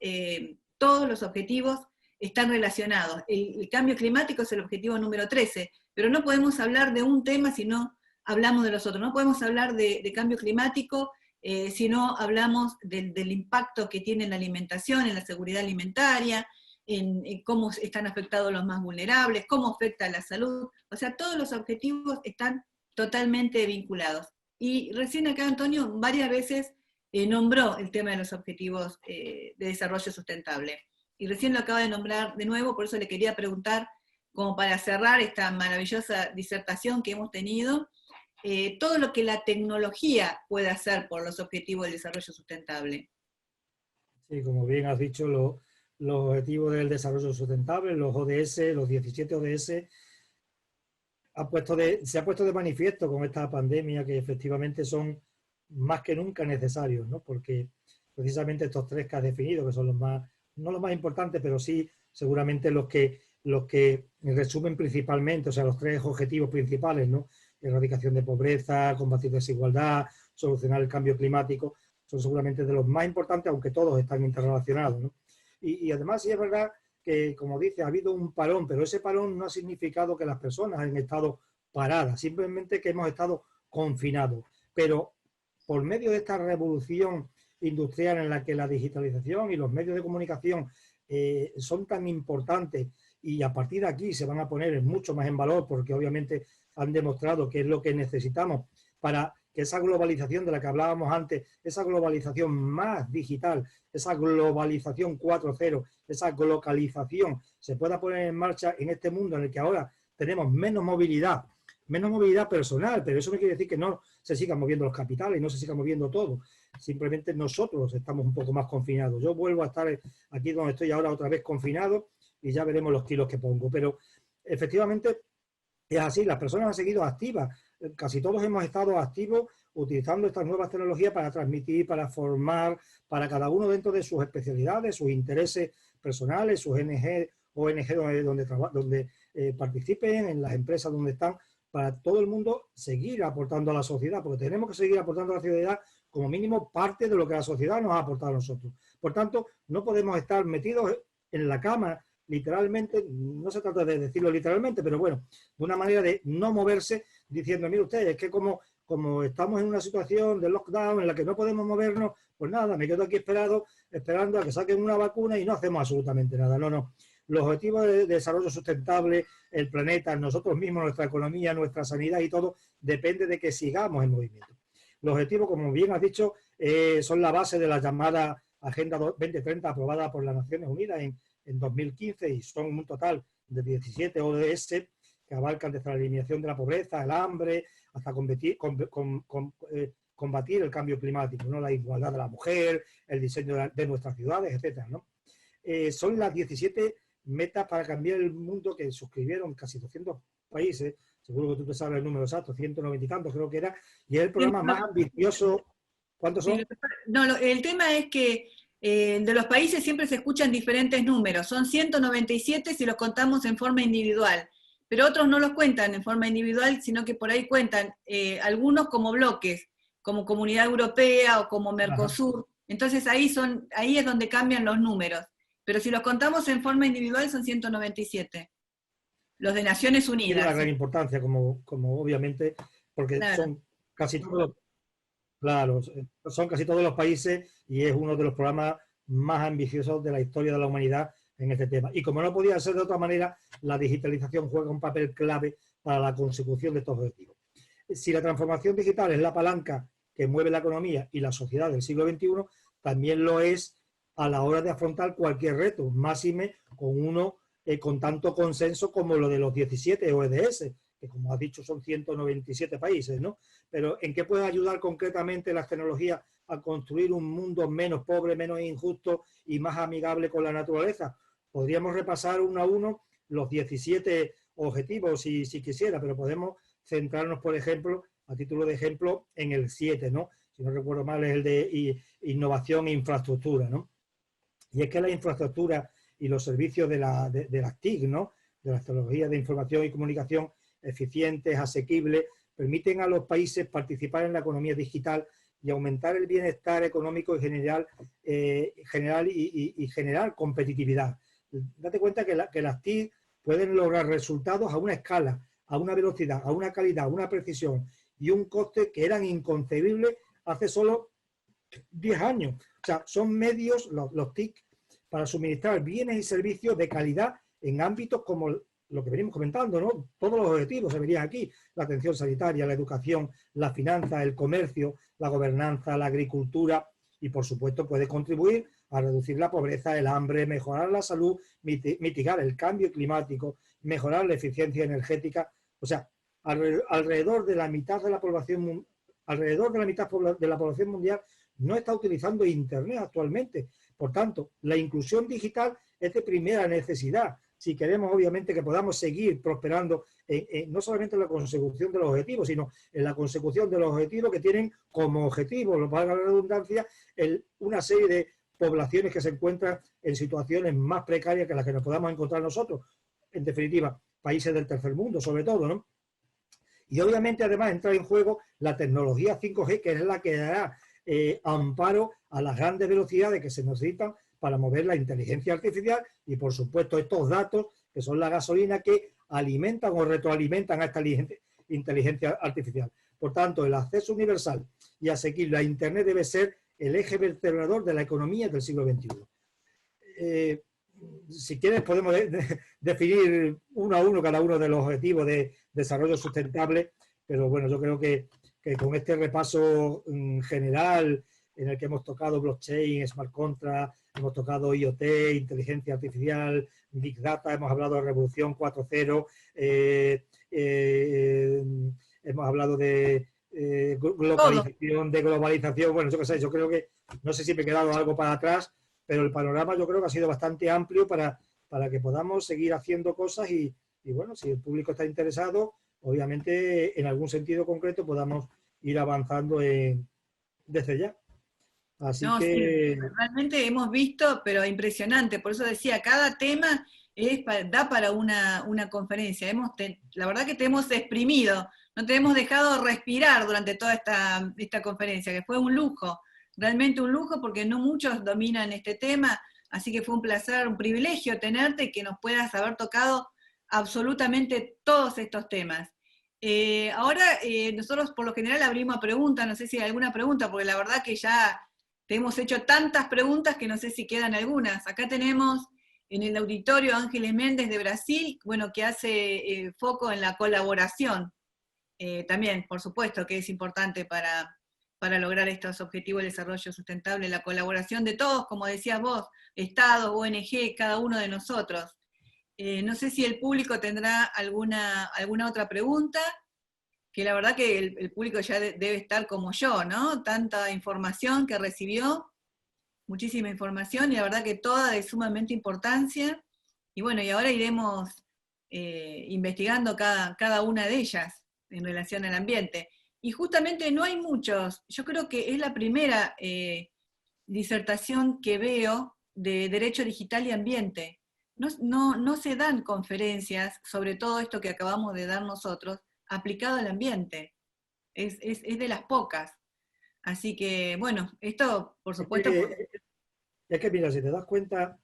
[SPEAKER 1] los objetivos están relacionados. El cambio climático es el objetivo número 13, pero no podemos hablar de un tema si no hablamos de los otros. No podemos hablar de cambio climático si no hablamos del impacto que tiene en la alimentación, en la seguridad alimentaria, en cómo están afectados los más vulnerables, cómo afecta la salud. O sea, todos los objetivos están totalmente vinculados. Y recién acá Antonio varias veces nombró el tema de los objetivos de desarrollo sustentable. Y recién lo acaba de nombrar de nuevo, por eso le quería preguntar, como para cerrar esta maravillosa disertación que hemos tenido, todo lo que la tecnología puede hacer por los objetivos del desarrollo sustentable.
[SPEAKER 3] Sí, como bien has dicho, los objetivos del desarrollo sustentable, los ODS, los 17 ODS, se ha puesto de manifiesto con esta pandemia que efectivamente son más que nunca necesarios, ¿no? Porque precisamente estos tres que has definido, que son los más, no los más importantes, pero sí seguramente los que resumen principalmente, o sea, los tres objetivos principales, ¿no? Erradicación de pobreza, combatir desigualdad, solucionar el cambio climático, son seguramente de los más importantes, aunque todos están interrelacionados, ¿no? Y además sí es verdad que, como dice, ha habido un parón, pero ese parón no ha significado que las personas hayan estado paradas, simplemente que hemos estado confinados. Pero por medio de esta revolución industrial en la que la digitalización y los medios de comunicación son tan importantes, y a partir de aquí se van a poner mucho más en valor, porque obviamente han demostrado que es lo que necesitamos para que esa globalización de la que hablábamos antes, esa globalización más digital, esa globalización 4.0, esa globalización se pueda poner en marcha en este mundo en el que ahora tenemos menos movilidad personal, pero eso no quiere decir que no se sigan moviendo los capitales y no se siga moviendo todo. Simplemente nosotros estamos un poco más confinados. Yo vuelvo a estar aquí donde estoy ahora otra vez confinado y ya veremos los kilos que pongo. Pero efectivamente es así, las personas han seguido activas. Casi todos hemos estado activos utilizando estas nuevas tecnologías para transmitir, para formar, para cada uno dentro de sus especialidades, sus intereses personales, sus ONG donde participen, en las empresas donde están, para todo el mundo seguir aportando a la sociedad, porque tenemos que seguir aportando a la sociedad como mínimo parte de lo que la sociedad nos ha aportado a nosotros. Por tanto, no podemos estar metidos en la cama, literalmente, no se trata de decirlo literalmente, pero bueno, de una manera de no moverse, diciendo, mire usted, es que como estamos en una situación de lockdown en la que no podemos movernos, pues nada, me quedo aquí esperando a que saquen una vacuna y no hacemos absolutamente nada. No. Los objetivos de desarrollo sustentable, el planeta, nosotros mismos, nuestra economía, nuestra sanidad y todo, depende de que sigamos en movimiento. Los objetivos, como bien has dicho, son la base de la llamada Agenda 2030 aprobada por las Naciones Unidas en 2015 y son un total de 17 ODS que abarcan desde la eliminación de la pobreza, el hambre, hasta combatir el cambio climático, ¿no? La igualdad de la mujer, el diseño de nuestras ciudades, etcétera, ¿no? Son las 17 metas para cambiar el mundo que suscribieron casi 200 países, seguro que tú te sabes el número exacto, 190 y tantos creo que era, y es el programa más ambicioso. ¿Cuántos son?
[SPEAKER 1] No, el tema es que De los países siempre se escuchan diferentes números, son 197 si los contamos en forma individual, pero otros no los cuentan en forma individual, sino que por ahí cuentan algunos como bloques, como Comunidad Europea o como
[SPEAKER 3] Ajá.
[SPEAKER 1] Mercosur, entonces ahí es donde cambian los números, pero si los contamos en forma individual son 197, los de Naciones
[SPEAKER 3] Tiene una
[SPEAKER 1] Unidas,
[SPEAKER 3] gran
[SPEAKER 1] ¿sí?
[SPEAKER 3] importancia, como obviamente, porque
[SPEAKER 1] Claro,
[SPEAKER 3] son casi todos, claro, son casi todos los países y es uno de los programas más ambiciosos de la historia de la humanidad en este tema. Y como no podía ser de otra manera, la digitalización juega un papel clave para la consecución de estos objetivos. Si la transformación digital es la palanca que mueve la economía y la sociedad del siglo XXI, también lo es a la hora de afrontar cualquier reto, máxime con uno con tanto consenso como lo de los 17 ODS, que como has dicho son 197 países, ¿no? Pero ¿en qué puede ayudar concretamente las tecnologías a construir un mundo menos pobre, menos injusto y más amigable con la naturaleza? Podríamos repasar uno a uno los 17 objetivos si quisiera, pero podemos centrarnos, por ejemplo, a título de ejemplo, en el 7, ¿no? Si no recuerdo mal, es el de innovación e infraestructura, ¿no? Y es que la infraestructura y los servicios de las TIC, ¿no? De las tecnologías de información y comunicación eficientes, asequibles, permiten a los países participar en la economía digital y aumentar el bienestar económico y generar competitividad. Date cuenta que las TIC pueden lograr resultados a una escala, a una velocidad, a una calidad, a una precisión y un coste que eran inconcebibles hace solo 10 años. O sea, son medios, los TIC, para suministrar bienes y servicios de calidad en ámbitos como lo que venimos comentando, ¿no? Todos los objetivos se verían aquí: la atención sanitaria, la educación, la finanza, el comercio, la gobernanza, la agricultura, y por supuesto puede contribuir a reducir la pobreza, el hambre, mejorar la salud, mitigar el cambio climático, mejorar la eficiencia energética. O sea, alrededor de la mitad de la población, alrededor de la mitad de la población mundial no está utilizando Internet actualmente. Por tanto, la inclusión digital es de primera necesidad si queremos, obviamente, que podamos seguir prosperando no solamente en la consecución de los objetivos, sino en la consecución de los objetivos que tienen como objetivo, lo valga la redundancia, una serie de poblaciones que se encuentran en situaciones más precarias que las que nos podamos encontrar nosotros. En definitiva, países del tercer mundo, sobre todo, ¿no? Y obviamente, además, entra en juego la tecnología 5G, que es la que dará amparo a las grandes velocidades que se necesitan para mover la inteligencia artificial y, por supuesto, estos datos que son la gasolina que alimentan o retroalimentan a esta inteligencia artificial. Por tanto, el acceso universal y asequible a Internet debe ser el eje vertebrador de la economía del siglo XXI. Si quieres, podemos definir uno a uno cada uno de los objetivos de desarrollo sustentable, pero bueno, yo creo que con este repaso general en el que hemos tocado blockchain, smart contract, hemos tocado IoT, inteligencia artificial, big data, hemos hablado de revolución 4.0, hemos hablado de
[SPEAKER 1] todo.
[SPEAKER 3] globalización, bueno, yo qué sé, yo creo que, no sé si me he quedado algo para atrás, pero el panorama yo creo que ha sido bastante amplio para que podamos seguir haciendo cosas y bueno, si el público está interesado, obviamente en algún sentido concreto podamos ir avanzando desde ya. Así
[SPEAKER 1] No, sí,
[SPEAKER 3] que
[SPEAKER 1] realmente hemos visto, pero impresionante, por eso decía, cada tema da para una conferencia. La verdad que te hemos exprimido, no te hemos dejado respirar durante toda esta conferencia, que fue un lujo, realmente un lujo, porque no muchos dominan este tema, así que fue un placer, un privilegio tenerte y que nos puedas haber tocado absolutamente todos estos temas. Ahora nosotros por lo general abrimos a preguntas, no sé si hay alguna pregunta, porque la verdad que ya te hemos hecho tantas preguntas que no sé si quedan algunas. Acá tenemos en el auditorio Ángeles Méndez de Brasil, bueno, que hace foco en la colaboración. También, por supuesto, que es importante para lograr estos objetivos de desarrollo sustentable, la colaboración de todos, como decías vos, Estados, ONG, cada uno de nosotros. No sé si el público tendrá alguna otra pregunta, que la verdad que el público ya debe estar como yo, ¿no? Tanta información que recibió, muchísima información, y la verdad que toda de sumamente importancia. Y bueno, y ahora iremos investigando cada una de ellas en relación al ambiente. Y justamente no hay muchos, yo creo que es la primera disertación que veo de Derecho Digital y Ambiente. No se dan conferencias sobre todo esto que acabamos de dar nosotros, aplicado al ambiente. Es de las pocas. Así que, bueno, esto, por supuesto...
[SPEAKER 3] Es que mira, si te das cuenta,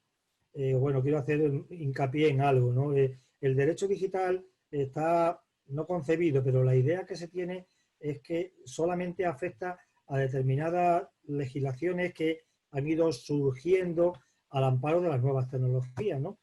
[SPEAKER 3] bueno, quiero hacer hincapié en algo, ¿no? El derecho digital está no concebido, pero la idea que se tiene es que solamente afecta a determinadas legislaciones que han ido surgiendo al amparo de las nuevas tecnologías, ¿no?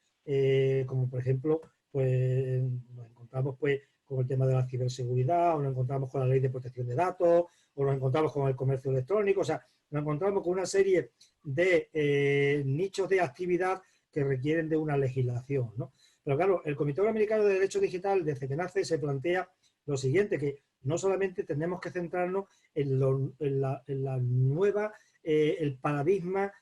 [SPEAKER 3] Como por ejemplo, pues nos encontramos pues con el tema de la ciberseguridad, o nos encontramos con la ley de protección de datos, o nos encontramos con el comercio electrónico, o sea, nos encontramos con una serie de nichos de actividad que requieren de una legislación, ¿no? Pero claro, el Comité Americano de Derecho Digital, desde que nace, se plantea lo siguiente, que no solamente tenemos que centrarnos en la nueva, el paradigma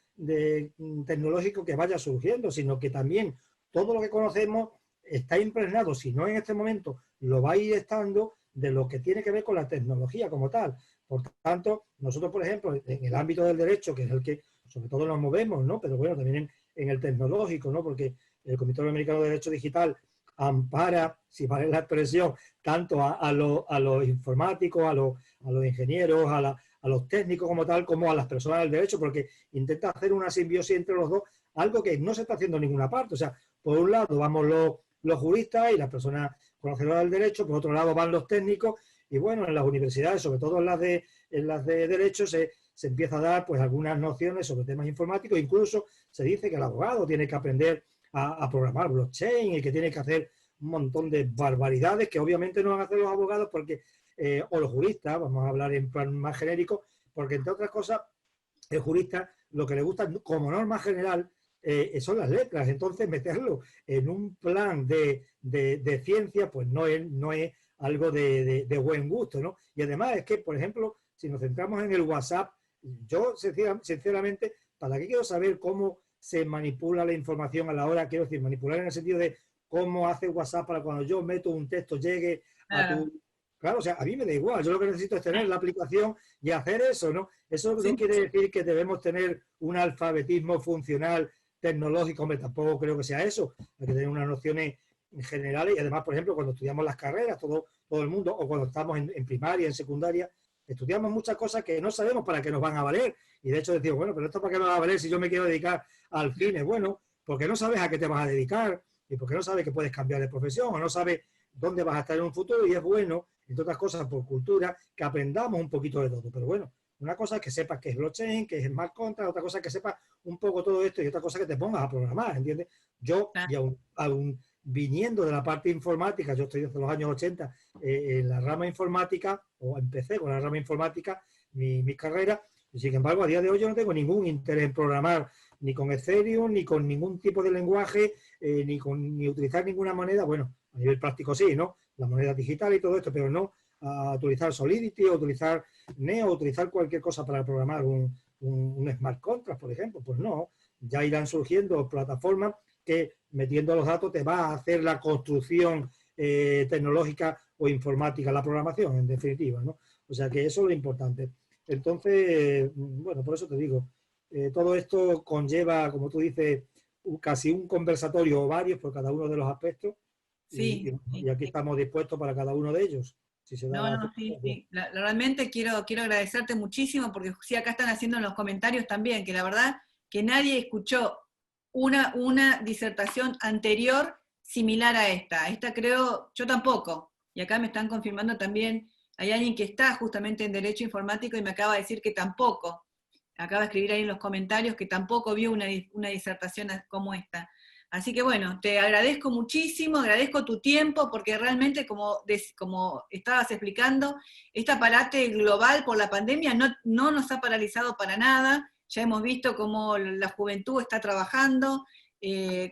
[SPEAKER 3] tecnológico que vaya surgiendo, sino que también todo lo que conocemos está impregnado, si no en este momento, lo va a ir estando de lo que tiene que ver con la tecnología como tal. Por tanto, nosotros, por ejemplo, en el ámbito del derecho, que es el que sobre todo nos movemos, ¿no? Pero bueno, también en el tecnológico, ¿no? Porque el Comité Americano de Derecho Digital ampara, si vale la expresión, tanto a los informáticos, a los ingenieros, a los técnicos como tal, como a las personas del derecho, porque intenta hacer una simbiosis entre los dos, algo que no se está haciendo en ninguna parte. O sea, por un lado vamos los juristas y las personas conocedoras del derecho, por otro lado van los técnicos, y bueno, en las universidades, sobre todo en las de derecho, se empieza a dar pues algunas nociones sobre temas informáticos, incluso se dice que el abogado tiene que aprender a programar blockchain y que tiene que hacer un montón de barbaridades que obviamente no van a hacer los abogados porque, o los juristas, vamos a hablar en plan más genérico, porque entre otras cosas, el jurista lo que le gusta como norma general son las letras, entonces meterlo en un plan de ciencia pues no es algo de buen gusto, ¿no? Y además es que, por ejemplo, si nos centramos en el WhatsApp, yo sinceramente, ¿para qué quiero saber cómo se manipula la información a la hora? Quiero decir, manipular en el sentido de cómo hace WhatsApp para cuando yo meto un texto llegue a tu... Claro, o sea, a mí me da igual, yo lo que necesito es tener la aplicación y hacer eso, ¿no? Eso no quiere decir que debemos tener un alfabetismo funcional tecnológico, hombre, tampoco creo que sea eso, hay que tener unas nociones generales y además, por ejemplo, cuando estudiamos las carreras, todo el mundo, o cuando estamos en primaria, en secundaria, estudiamos muchas cosas que no sabemos para qué nos van a valer. Y de hecho decimos, bueno, pero ¿esto para qué me va a valer si yo me quiero dedicar al cine? Bueno, porque no sabes a qué te vas a dedicar y porque no sabes que puedes cambiar de profesión o no sabes dónde vas a estar en un futuro y es bueno, entre otras cosas por cultura, que aprendamos un poquito de todo. Pero bueno, una cosa es que sepas qué es blockchain, qué es smart contract, otra cosa es que sepas un poco todo esto y otra cosa es que te pongas a programar, ¿entiendes? Yo, y aún viniendo de la parte informática, yo estoy desde los años 80 en la rama informática, o empecé con la rama informática, mi carrera, y sin embargo a día de hoy yo no tengo ningún interés en programar ni con Ethereum, ni con ningún tipo de lenguaje, ni utilizar ninguna moneda, bueno, a nivel práctico sí, ¿no? La moneda digital y todo esto, pero no a utilizar Solidity, o utilizar Neo, o utilizar cualquier cosa para programar un smart contract, por ejemplo, pues no, ya irán surgiendo plataformas que metiendo los datos te va a hacer la construcción tecnológica o informática, la programación, en definitiva, ¿no? O sea que eso es lo importante. Entonces, bueno, por eso te digo, todo esto conlleva, como tú dices, casi un conversatorio o varios por cada uno de los aspectos.
[SPEAKER 1] Sí,
[SPEAKER 3] y aquí estamos dispuestos para cada uno de ellos. Si se da
[SPEAKER 1] sí. Realmente quiero agradecerte muchísimo porque sí, acá están haciendo en los comentarios también, que la verdad que nadie escuchó una disertación anterior similar a esta. Esta creo, yo tampoco. Y acá me están confirmando también, hay alguien que está justamente en Derecho Informático y me acaba de decir que tampoco. Acaba de escribir ahí en los comentarios que tampoco vio una disertación como esta. Así que bueno, te agradezco muchísimo, agradezco tu tiempo, porque realmente, como estabas explicando, este parate global por la pandemia no nos ha paralizado para nada. Ya hemos visto cómo la juventud está trabajando,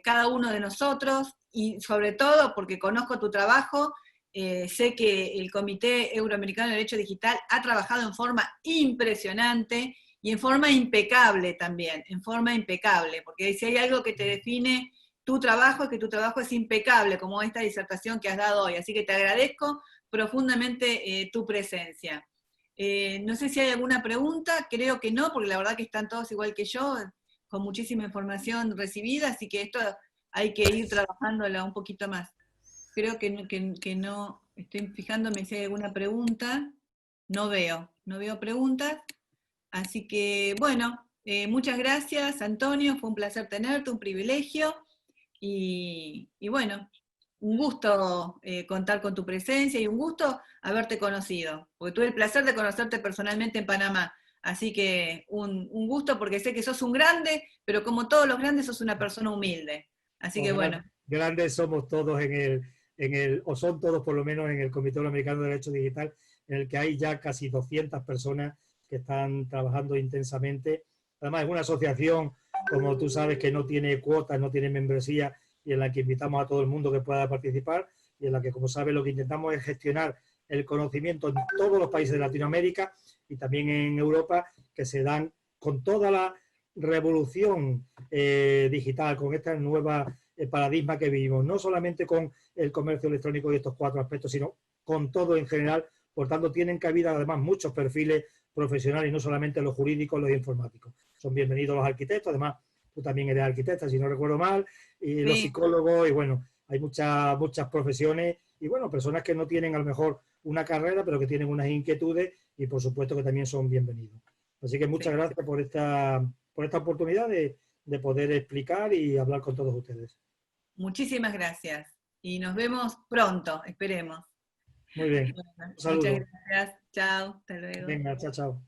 [SPEAKER 1] cada uno de nosotros, y sobre todo porque conozco tu trabajo, sé que el Comité Euroamericano de Derecho Digital ha trabajado en forma impresionante y en forma impecable también, en forma impecable, porque si hay algo que te define tu trabajo es que tu trabajo es impecable, como esta disertación que has dado hoy. Así que te agradezco profundamente tu presencia. No sé si hay alguna pregunta, creo que no, porque la verdad que están todos igual que yo, con muchísima información recibida, así que esto hay que ir trabajándola un poquito más. Creo que no, estoy fijándome si hay alguna pregunta, no veo preguntas, así que bueno, muchas gracias Antonio, fue un placer tenerte, un privilegio, y bueno, un gusto contar con tu presencia y un gusto haberte conocido, porque tuve el placer de conocerte personalmente en Panamá, así que un gusto porque sé que sos un grande, pero como todos los grandes sos una persona humilde, así que bueno.
[SPEAKER 3] Grandes somos todos o son todos por lo menos en el Comité Americano de Derecho Digital, en el que hay ya casi 200 personas que están trabajando intensamente. Además es una asociación, como tú sabes, que no tiene cuotas, no tiene membresía, y en la que invitamos a todo el mundo que pueda participar, y en la que, como sabes, lo que intentamos es gestionar el conocimiento en todos los países de Latinoamérica y también en Europa, que se dan con toda la revolución digital, con esta nueva paradigma que vivimos, no solamente con el comercio electrónico y estos 4 aspectos, sino con todo en general. Por tanto, tienen cabida además muchos perfiles profesionales y no solamente los jurídicos, los informáticos. Son bienvenidos los arquitectos, además tú también eres arquitecta, si no recuerdo mal, y los psicólogos, y bueno, hay muchas profesiones, y bueno, personas que no tienen a lo mejor una carrera, pero que tienen unas inquietudes, y por supuesto que también son bienvenidos. Así que muchas gracias por esta oportunidad de poder explicar y hablar con todos ustedes.
[SPEAKER 1] Muchísimas gracias, y nos vemos pronto, esperemos.
[SPEAKER 3] Muy bien.
[SPEAKER 1] Bueno, muchas gracias, chao, hasta luego.
[SPEAKER 3] Venga, chao, chao.